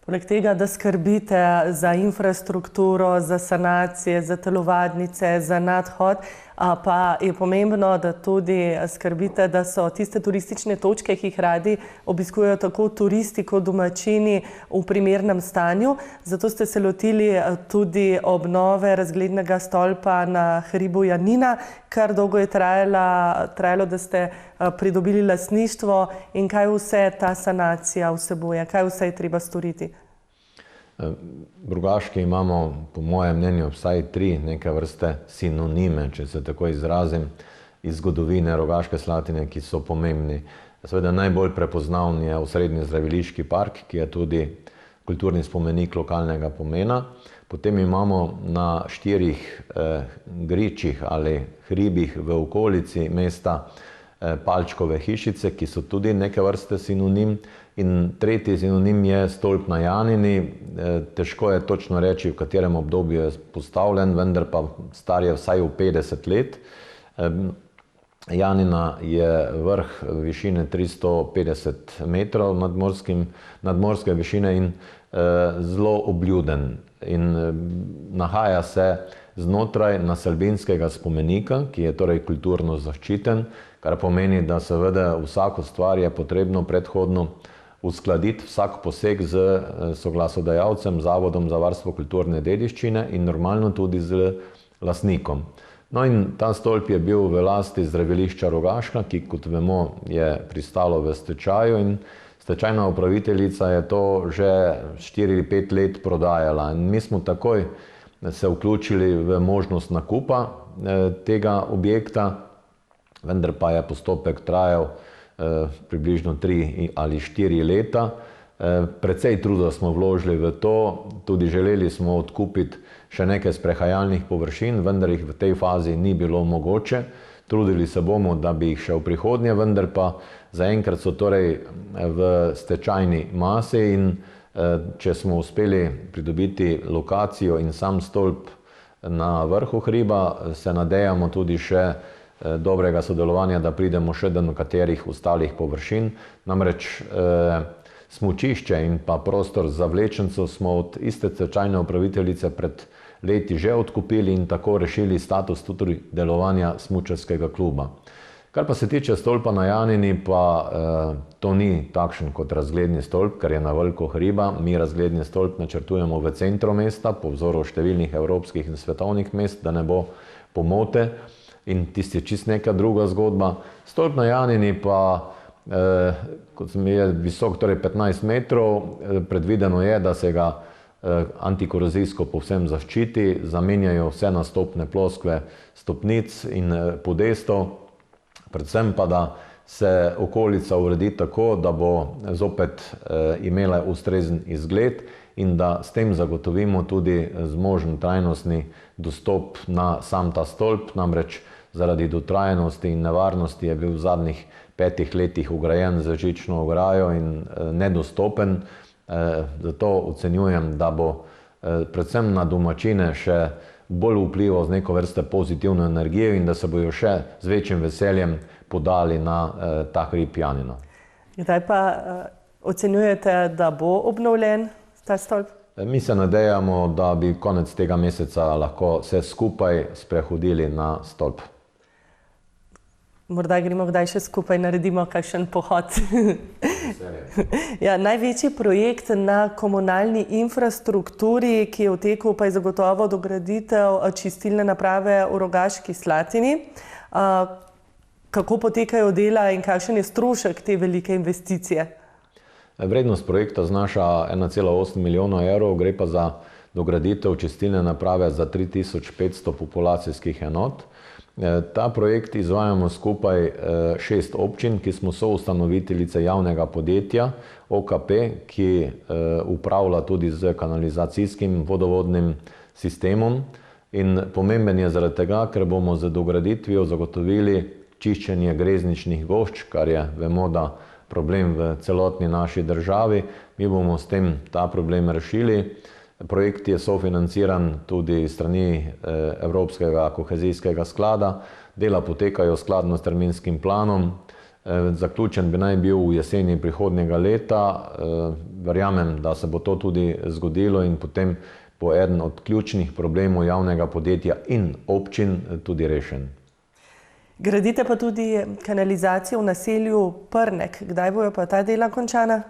Poleg tega, da skrbite za infrastrukturo, za sanacije, za telovadnice, za nadhod, pa je pomembno, da tudi skrbite, da so tiste turistične točke, ki jih radi obiskujejo tako turisti kot domačini, v primernem stanju. Zato ste se lotili tudi obnove razglednega stolpa na hribu Janina. Kar dolgo je trajalo, da ste pridobili lastništvo, in kaj vse ta sanacija vsebuje, kaj vse je treba storiti? V Rogaški imamo, po mojem mnenju, vsaj 3 neke vrste sinonime, če se tako izrazim, iz zgodovine Rogaške Slatine, ki so pomembni. Seveda najbolj prepoznavni je osrednji zdraviliški park, ki je tudi kulturni spomenik lokalnega pomena. Potem imamo na 4 gričih ali hribih v okolici mesta palčkove hišice, ki so tudi neke vrste sinonim. In tretji sinonim je stolp na Janini. Težko je točno reči, v katerem obdobju je postavljen, vendar pa star je vsaj 50 let. Janina je vrh višine 350 metrov nadmorske višine in zelo obljuden. In nahaja se znotraj naselbinskega spomenika, ki je torej kulturno zaščiten, kar pomeni, da seveda vsako stvar je potrebno predhodno uskladiti, vsak poseg z soglasodajalcem, Zavodom za varstvo kulturne dediščine in normalno tudi z lastnikom. No, in ta stolp je bil v lasti Zdravilišča Rogaška, ki, kot vemo, je pristalo v stečaju, in stečajna upraviteljica je to že 4-5 let prodajala. In mi smo takoj se vključili v možnost nakupa tega objekta, vendar pa je postopek trajal približno 3 ali 4 leta. Precej truda smo vložili v to, tudi želeli smo odkupiti še nekaj sprehajalnih površin, vendar jih v tej fazi ni bilo mogoče. Trudili se bomo, da bi jih še v prihodnje, vendar pa zaenkrat so torej v stečajni masi, in če smo uspeli pridobiti lokacijo in sam stolp na vrhu hriba, se nadejamo tudi še dobrega sodelovanja, da pridemo še do nekaterih ostalih površin. Namreč smučišče in pa prostor za vlečencev smo od iste stečajne upraviteljice pred leti že odkupili in tako rešili status tudi delovanja smučarskega kluba. Kar pa se tiče stolpa na Janini, pa to ni takšen kot razgledni stolp, ker je na vrhu hriba. Mi razgledni stolp načrtujemo v centru mesta, po vzoru številnih evropskih in svetovnih mest, da ne bo pomote. In tisti je čist neka druga zgodba. Stolp na Janini pa, kot je visok, torej 15 metrov, predvideno je, da se ga antikorozijsko povsem zaščiti, zamenjajo vse nastopne ploskve stopnic in podestov, predvsem pa, da se okolica uredi tako, da bo zopet imela ustrezen izgled in da s tem zagotovimo tudi zmožen trajnostni dostop na sam ta stolp. Namreč zaradi dotrajanosti in nevarnosti je bil v zadnjih 5 letih ograjen z žično ograjo in nedostopen. Zato ocenjujem, da bo predvsem na domačine še bolj vplival z neko vrste pozitivno energijo in da se bojo še z večjim veseljem podali na ta hrib Janina. Kdaj pa ocenjujete, da bo obnovljen ta stolp? Mi se nadejamo, da bi konec tega meseca lahko se skupaj sprehodili na stolp. Morda gremo kdaj še skupaj, naredimo kakšen pohod. Ja, največji projekt na komunalni infrastrukturi, ki je v teku, pa je zagotovo dograditev čistilne naprave v Rogaški Slatini. Kako potekajo dela in kakšen je strošek te velike investicije? Vrednost projekta znaša 1,8 milijona evrov, gre pa za dograditev čistilne naprave za 3500 populacijskih enot. Ta projekt izvajamo skupaj 6 občin, ki smo soustanoviteljice javnega podjetja OKP, ki upravlja tudi z kanalizacijskim vodovodnim sistemom. In pomemben je zaradi tega, ker bomo z dograditvijo zagotovili čiščenje grezničnih gošč, kar je, vemo, da problem v celotni naši državi. Mi bomo s tem ta problem rešili. Projekt je sofinanciran tudi strani Evropskega kohezijskega sklada. Dela potekajo skladno s terminskim planom. Zaključen bi naj bil v jeseni prihodnjega leta. Verjamem, da se bo to tudi zgodilo in potem bo eden od ključnih problemov javnega podjetja in občin tudi rešen. Gradite pa tudi kanalizacijo v naselju Prnek. Kdaj bojo pa ta dela končana?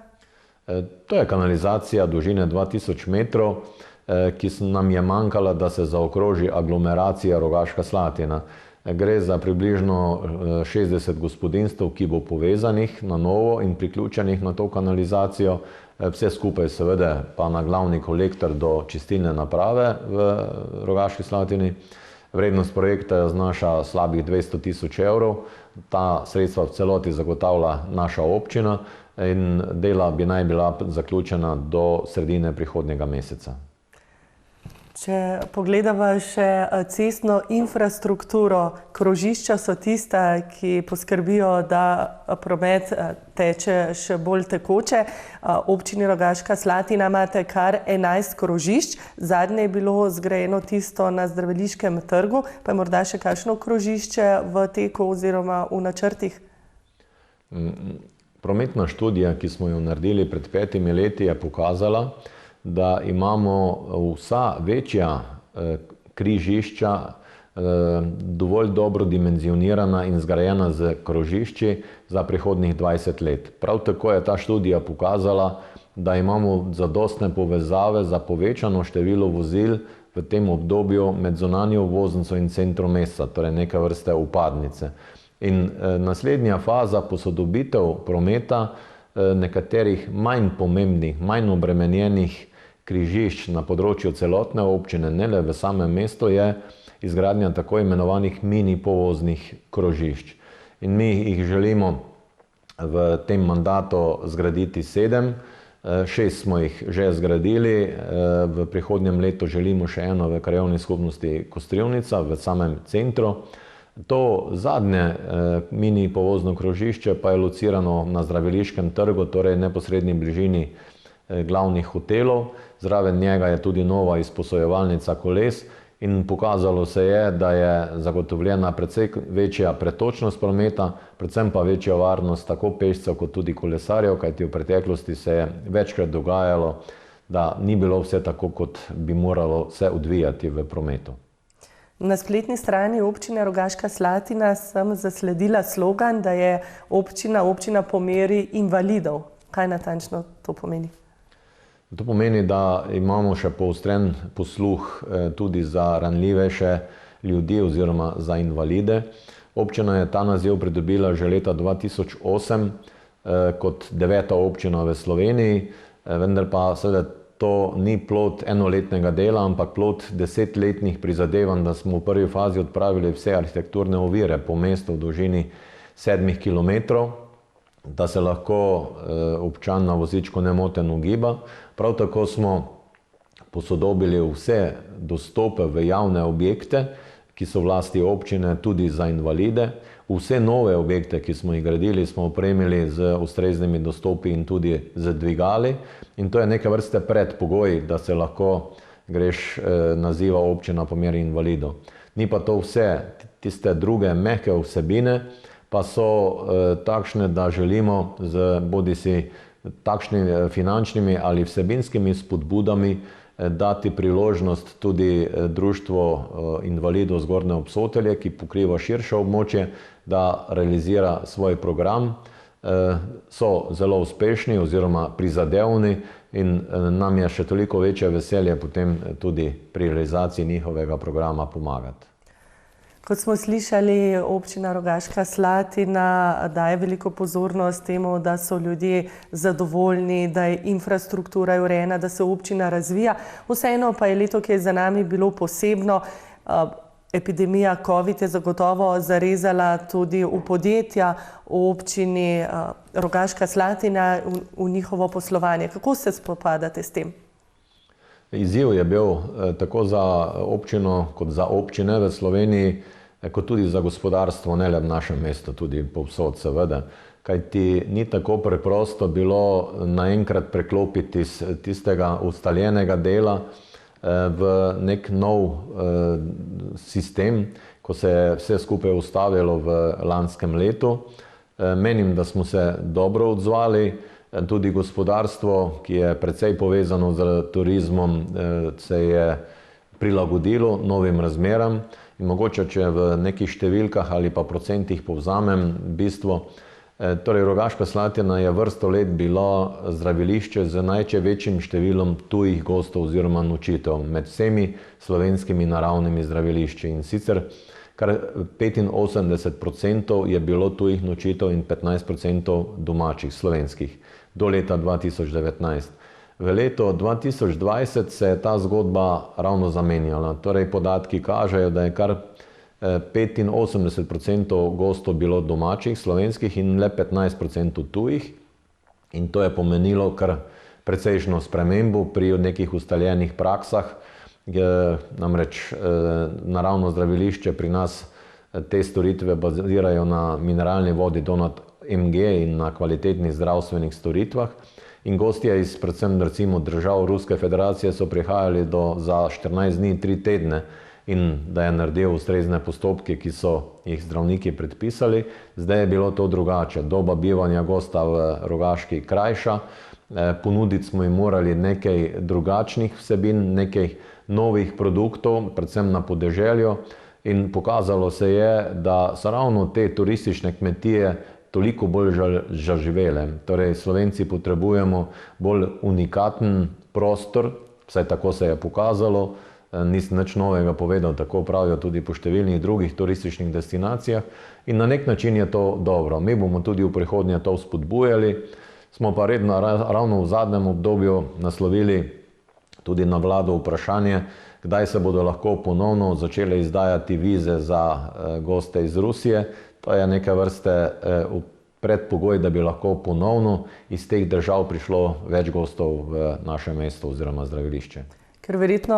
To je kanalizacija dolžine 2000 metrov, ki nam je manjkala, da se zaokroži aglomeracija Rogaška Slatina. Gre za približno 60 gospodinstv, ki bo povezanih na novo in priključenih na to kanalizacijo. Vse skupaj seveda pa na glavni kolektor do čistilne naprave v Rogaški Slatini. Vrednost projekta znaša slabih 200 000 evrov. Ta sredstva v celoti zagotavlja naša občina in dela bi naj bila zaključena do sredine prihodnjega meseca. Če pogledava še cestno infrastrukturo, krožišča so tista, ki poskrbijo, da promet teče še bolj tekoče. Občini Rogaška Slatina imate kar 11 krožišč. Zadnje je bilo zgrajeno tisto na Zdraviliškem trgu, pa je morda še kakšno krožišče v teku oziroma v načrtih? Prometna študija, ki smo jo naredili pred 5 leti, je pokazala, da imamo vsa večja križišča dovolj dobro dimenzionirana in zgrajena z krožišči za prihodnjih 20 let. Prav tako je ta študija pokazala, da imamo zadostne povezave za povečano število vozil v tem obdobju med zunanjo obvoznico in centrom mesta, torej neke vrste vpadnice. In naslednja faza posodobitev prometa nekaterih manj pomembnih, manj obremenjenih križišč na področju celotne občine, ne le v samem mestu, je izgradnja tako imenovanih mini povoznih krožišč. In mi jih želimo v tem mandatu zgraditi 7, 6 smo jih že zgradili, v prihodnjem letu želimo še eno v krajevni skupnosti Kostrivnica v samem centru. To zadnje mini povozno krožišče pa je locirano na Zdraviliškem trgu, torej neposredni bližini glavnih hotelov. Zraven njega je tudi nova izposojevalnica koles in pokazalo se je, da je zagotovljena precej večja pretočnost prometa, predvsem pa večja varnost tako pešcev kot tudi kolesarjev, kajti v preteklosti se je večkrat dogajalo, da ni bilo vse tako, kot bi moralo se odvijati v prometu. Na spletni strani občine Rogaška Slatina sem zasledila slogan, da je občina po meri invalidov. Kaj natančno to pomeni? To pomeni, da imamo še poostren posluh tudi za ranljivejše ljudi oziroma za invalide. Občina je ta naziv pridobila že leta 2008 kot 9. občina v Sloveniji, vendar pa seveda to ni plod enoletnega dela, ampak plod 10-letnih prizadevanj, da smo v prvi fazi odpravili vse arhitekturne ovire po mestu v dolžini 7 kilometrov, da se lahko občan na vozičku nemoteno giba. Prav tako smo posodobili vse dostope v javne objekte, ki so v lasti občine, tudi za invalide. Vse nove objekte, ki smo jih gradili, smo opremili z ustreznimi dostopi in tudi z dvigali. In to je neke vrste predpogoj, da se lahko greš naziva občina po meri invalidov. Ni pa to vse. Tiste druge mehke vsebine pa so takšne, da želimo z bodisi takšnimi finančnimi ali vsebinskimi spodbudami dati priložnost tudi Društvo invalidov Zgornje Obsotelje, ki pokriva širše območje, da realizira svoj program. So zelo uspešni oziroma prizadevni in nam je še toliko večje veselje potem tudi pri realizaciji njihovega programa pomagati. Kot smo slišali, občina Rogaška Slatina daje veliko pozornost temu, da so ljudje zadovoljni, da je infrastruktura urejena, da se občina razvija. Vseeno pa je leto, ki je za nami, bilo posebno. Epidemija COVID je zagotovo zarezala tudi v podjetja v občini Rogaška Slatina, v njihovo poslovanje. Kako se spopadate s tem? Izziv je bil tako za občino kot za občine v Sloveniji kot tudi za gospodarstvo, ne le v našem mestu, tudi povsod seveda. Kajti ni tako preprosto bilo naenkrat preklopiti iz tistega ustaljenega dela v nek nov sistem, ko se je vse skupaj ustavilo v lanskem letu. Menim, da smo se dobro odzvali, tudi gospodarstvo, ki je precej povezano z turizmom, se je prilagodilo novim razmeram in mogoče, če v nekih številkah ali pa procentih povzamem bistvo, torej Rogaška Slatina je vrsto let bilo zdravilišče z največjim številom tujih gostov oziroma nočitev med vsemi slovenskimi naravnimi zdravilišči. In sicer kar 85% je bilo tujih nočitev in 15% domačih, slovenskih, do leta 2019. V letu 2020 se je ta zgodba ravno zamenjala. Torej podatki kažejo, da je kar 85% gostov bilo domačih, slovenskih in le 15% tujih. In to je pomenilo kar precejšno spremembo pri nekih ustaljenih praksah. Namreč naravno zdravilišče pri nas te storitve bazirajo na mineralni vodi Donat MG in na kvalitetnih zdravstvenih storitvah. In gostje iz predvsem recimo držav Ruske federacije so prihajali za 14 dni, 3 tedne in da je naredil ustrezne postopke, ki so jih zdravniki predpisali. Zdaj je bilo to drugače. Doba bivanja gosta v Rogaški krajša. Ponuditi smo jim morali nekaj drugačnih vsebin, nekaj novih produktov, predvsem na podeželju. In pokazalo se je, da so ravno te turistične kmetije toliko bolj zaživele. Torej, Slovenci potrebujemo bolj unikaten prostor, vsaj tako se je pokazalo. Nisem nič novega povedal, tako pravijo tudi po številnih drugih turističnih destinacijah. In na nek način je to dobro. Mi bomo tudi v prihodnje to spodbujali. Smo pa ravno v zadnjem obdobju naslovili tudi na vlado vprašanje, kdaj se bodo lahko ponovno začele izdajati vize za goste iz Rusije. To je neke vrste predpogoj, da bi lahko ponovno iz teh držav prišlo več gostov v naše mesto oziroma zdravilišče. Ker verjetno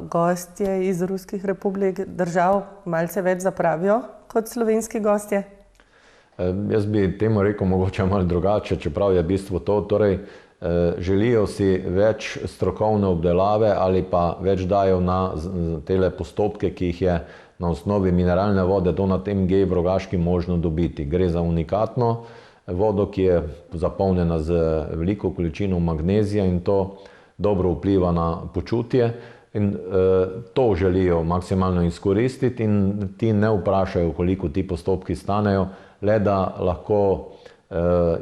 gostje iz ruskih republik držav malce več zapravijo kot slovenski gostje? Jaz bi temu rekel mogoče malo drugače, čeprav je bistvo to. Torej, želijo si več strokovne obdelave ali pa več dajo na tele postopke, ki jih je na osnovi mineralne vode Donat MG v Rogaški možno dobiti. Gre za unikatno vodo, ki je zapolnjena z veliko količino magnezija in to dobro vpliva na počutje. In to želijo maksimalno izkoristiti in ti ne vprašajo, koliko ti postopki stanejo, le da lahko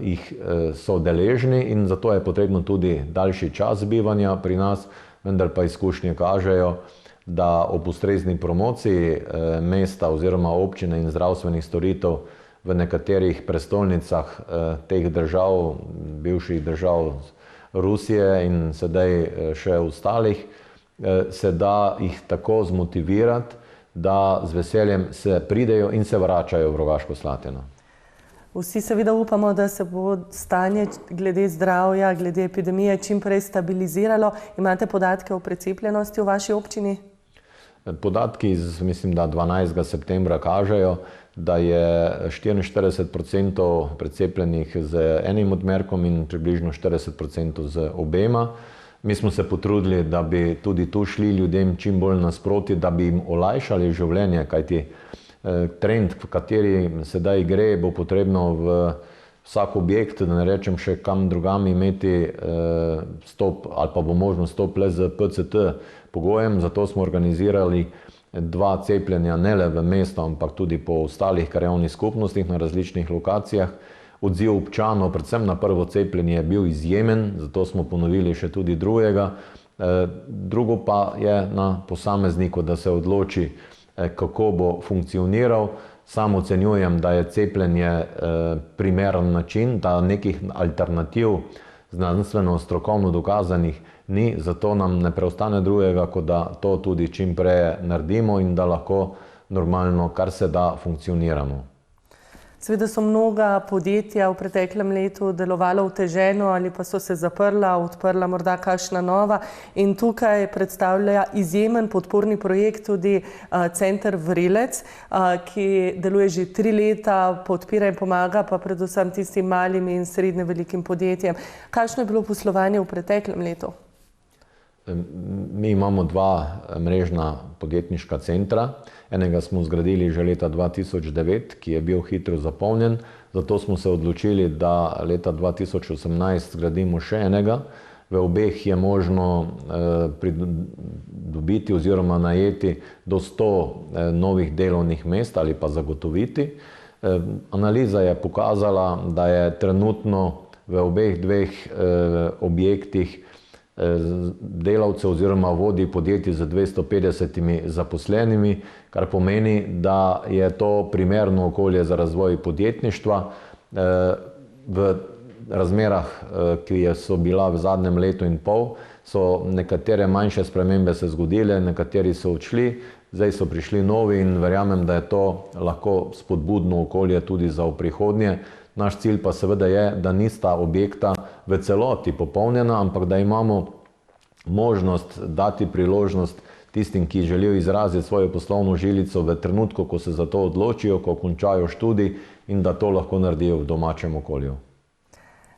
jih so deležni in zato je potrebno tudi daljši čas bivanja pri nas, vendar pa izkušnje kažejo, da ob ustrezni promociji mesta oziroma občine in zdravstvenih storitev v nekaterih prestolnicah teh držav, bivših držav Rusije in sedaj še ostalih, se da jih tako zmotivirati, da z veseljem se pridejo in se vračajo v Rogaško Slatino. Vsi seveda upamo, da se bo stanje glede zdravja, glede epidemije čim prej stabiliziralo. Imate podatke o precepljenosti v vaši občini? Podatki iz, mislim, da 12. septembra kažejo, da je 44% precepljenih z enim odmerkom in približno 40% z obema. Mi smo se potrudili, da bi tudi tu šli ljudem čim bolj nasproti, da bi jim olajšali življenje, kajti trend, v kateri sedaj gre, bo potrebno v vsak objekt, da ne rečem še kam drugam, imeti vstop ali pa bo možno vstop le z PCT pogojem. Zato smo organizirali 2 cepljenja ne le v mestu, ampak tudi po ostalih krajevnih skupnostih na različnih lokacijah. Odziv občanov, predvsem na prvo cepljenje, je bil izjemen, zato smo ponovili še tudi drugega. Drugo pa je na posamezniku, da se odloči, kako bo funkcioniral. Sam ocenjujem, da je cepljenje primeren način, da nekih alternativ znanstveno, strokovno dokazanih ni, zato nam ne preostane drugega, kot da to tudi čim prej naredimo in da lahko normalno, kar se da, funkcioniramo. Seveda so mnoga podjetja v preteklem letu delovala oteženo ali pa so se zaprla, odprla morda kakšna nova in tukaj predstavlja izjemen podporni projekt tudi center Vrelec, ki deluje že 3 leta, podpira in pomaga pa predvsem tistim malim in srednje velikim podjetjem. Kakšno je bilo poslovanje v preteklem letu? Mi imamo 2 mrežna podjetniška centra. Enega smo zgradili že leta 2009, ki je bil hitro zapolnjen. Zato smo se odločili, da leta 2018 zgradimo še enega. V obeh je možno dobiti oziroma najeti do 100 novih delovnih mest ali pa zagotoviti. Analiza je pokazala, da je trenutno v obeh 2 objektih delavcev oziroma vodij podjetij z 250 zaposlenimi, kar pomeni, da je to primerno okolje za razvoj podjetništva. V razmerah, ki so bila v zadnjem letu in pol, so nekatere manjše spremembe se zgodile, nekateri so odšli, zdaj so prišli novi in verjamem, da je to lahko spodbudno okolje tudi za v prihodnje. Naš cilj pa seveda je, da nista objekta v celoti popolnjena, ampak da imamo možnost dati priložnost tistim, ki želijo izraziti svojo poslovno žilico v trenutku, ko se za to odločijo, ko končajo študij in da to lahko naredijo v domačem okolju.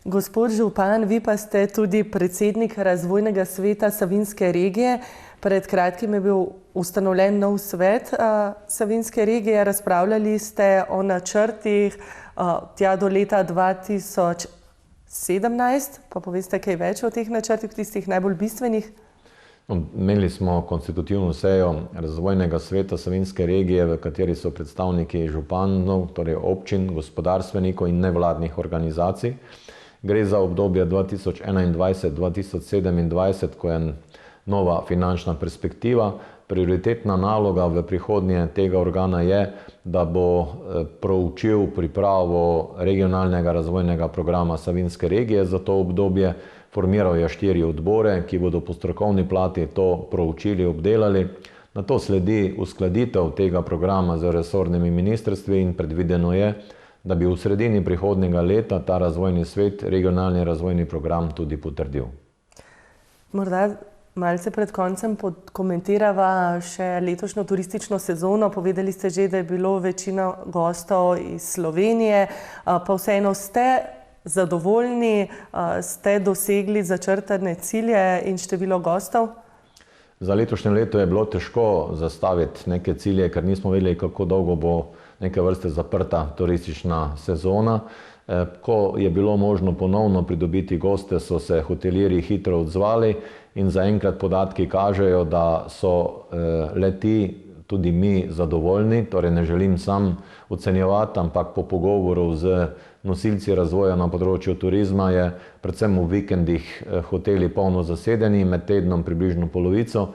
Gospod župan, vi pa ste tudi predsednik razvojnega sveta Savinjske regije. Pred kratkim je bil ustanovljen nov svet Savinjske regije. Razpravljali ste o načrtih tja do leta 2017, pa poveste kaj več o teh načrtih, tistih najbolj bistvenih? Imeli smo konstitutivno sejo razvojnega sveta Savinjske regije, v kateri so predstavniki županov, torej občin, gospodarstvenikov in nevladnih organizacij. Gre za obdobje 2021-2027, ko je nova finančna perspektiva. Prioritetna naloga v prihodnje tega organa je, da bo proučil pripravo regionalnega razvojnega programa Savinjske regije za to obdobje. Formiral je 4 odbore, ki bodo po strokovni plati to proučili, obdelali. Nato sledi uskladitev tega programa z resornimi ministrstvi in predvideno je, da bi v sredini prihodnjega leta ta razvojni svet regionalni razvojni program tudi potrdil. Morda malce pred koncem komentirava še letošnjo turistično sezono. Povedali ste že, da je bilo večina gostov iz Slovenije, pa vseeno ste zadovoljni, ste dosegli začrtane cilje in število gostov? Za letošnje leto je bilo težko zastaviti neke cilje, ker nismo vedeli, kako dolgo bo neke vrste zaprta turistična sezona. Ko je bilo možno ponovno pridobiti goste, so se hotelirji hitro odzvali in zaenkrat podatki kažejo, da so le-ti, tudi mi, zadovoljni. Torej ne želim sam ocenjevati, ampak po pogovoru z nosilci razvoja na področju turizma je predvsem v vikendih hoteli polno zasedeni, med tednom približno polovico.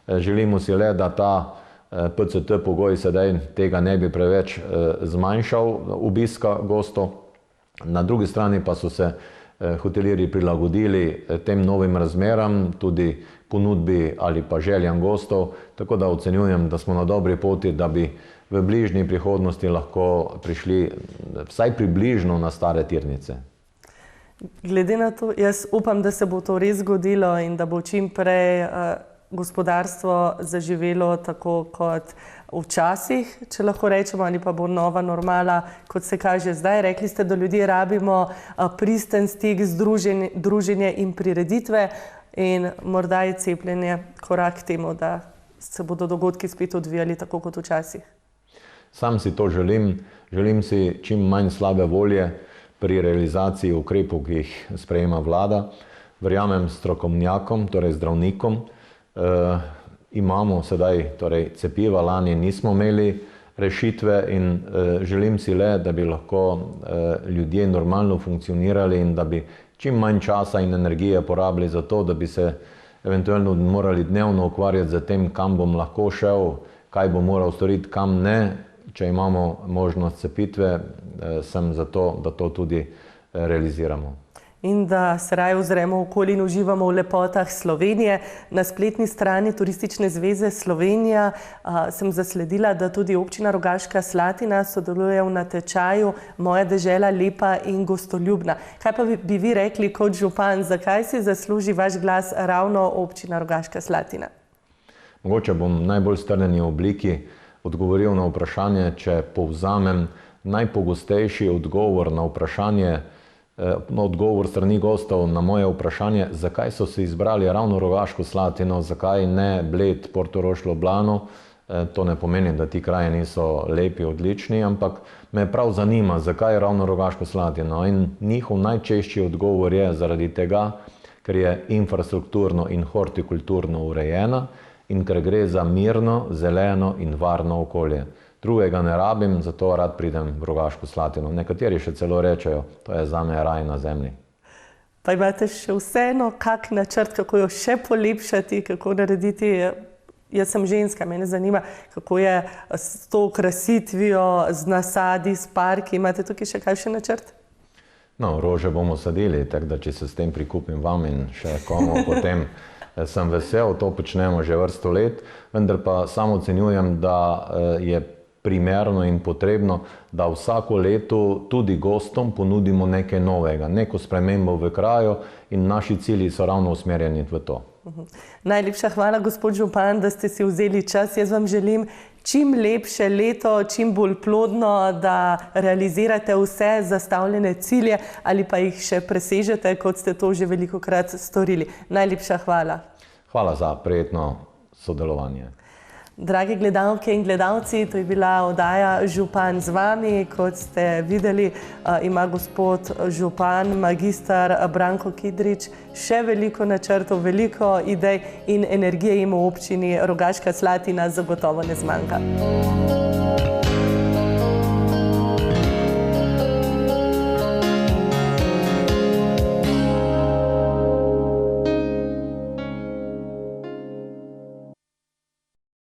Želimo si le, da ta PCT pogoj sedaj tega ne bi preveč zmanjšal obiska gostov. Na drugi strani pa so se hotelirji prilagodili tem novim razmeram, tudi ponudbi ali pa željam gostov, tako da ocenjujem, da smo na dobri poti, da bi v bližnji prihodnosti lahko prišli vsaj približno na stare tirnice. Glede na to, jaz upam, da se bo to res zgodilo in da bo čim prej gospodarstvo zaživelo tako kot včasih, če lahko rečemo, ali pa bo nova normala, kot se kaže zdaj. Rekli ste, da ljudje rabimo pristen stik, druženje in prireditve in morda je cepljenje korak k temu, da se bodo dogodki spet odvijali tako kot včasih. Sam si to želim. Želim si čim manj slabe volje pri realizaciji ukrepov, ki jih sprejema vlada. Verjamem strokovnjakom, torej zdravnikom. Imamo sedaj cepiva, lani nismo imeli rešitve in želim si le, da bi lahko ljudje normalno funkcionirali in da bi čim manj časa in energije porabili za to, da bi se eventualno morali dnevno ukvarjati z tem, kam bom lahko šel, kaj bom moral storiti, kam ne. Če imamo možnost cepitve, sem za to, da to tudi realiziramo. in da se raje ozremo okoli in uživamo v lepotah Slovenije. Na spletni strani Turistične zveze Slovenija sem zasledila, da tudi občina Rogaška Slatina sodeluje v natečaju Moja dežela lepa in gostoljubna. Kaj pa bi vi rekli kot župan, zakaj si zasluži vaš glas ravno občina Rogaška Slatina? Mogoče bom v najbolj strnjeni obliki odgovoril na vprašanje, če povzamem najpogostejši odgovor na vprašanje, odgovor strani gostov na moje vprašanje, zakaj so se izbrali ravno Rogaško Slatino, zakaj ne Bled, Portorož, Ljubljano. To ne pomeni, da ti kraji niso lepi, odlični, ampak me prav zanima, zakaj ravno Rogaško Slatino. In njihov najčešći odgovor je zaradi tega, ker je infrastrukturno in hortikulturno urejena in ker gre za mirno, zeleno in varno okolje. Drugega ne rabim, zato rad pridem v Rogaško Slatino. Nekateri še celo rečejo, to je zame raj na zemlji. Pa imate še vseeno kak načrt, kako jo še polepšati, kako narediti? Jaz sem ženska, mene zanima, kako je s to okrasitvijo, z nasadi, s parki. Imate tukaj še kakšen načrt? No, rože bomo sadili, tako da če se s tem prikupim vam in še komu, potem sem vesel, to počnemo že vrsto let, vendar pa samo ocenjujem, da je primerno in potrebno, da vsako leto tudi gostom ponudimo nekaj novega, neko spremembo v kraju in naši cilji so ravno usmerjeni v to. Najlepša hvala, gospod župan, da ste si vzeli čas. Jaz vam želim čim lepše leto, čim bolj plodno, da realizirate vse zastavljene cilje ali pa jih še presežete, kot ste to že velikokrat storili. Najlepša hvala. Hvala za prijetno sodelovanje. Dragi gledalke in gledalci, to je bila oddaja Župan z vami. Kot ste videli, ima gospod župan, magister Branko Kidrič, še veliko načrtov, veliko idej in energije jim v občini Rogaška Slatina zagotovo ne zmanjka.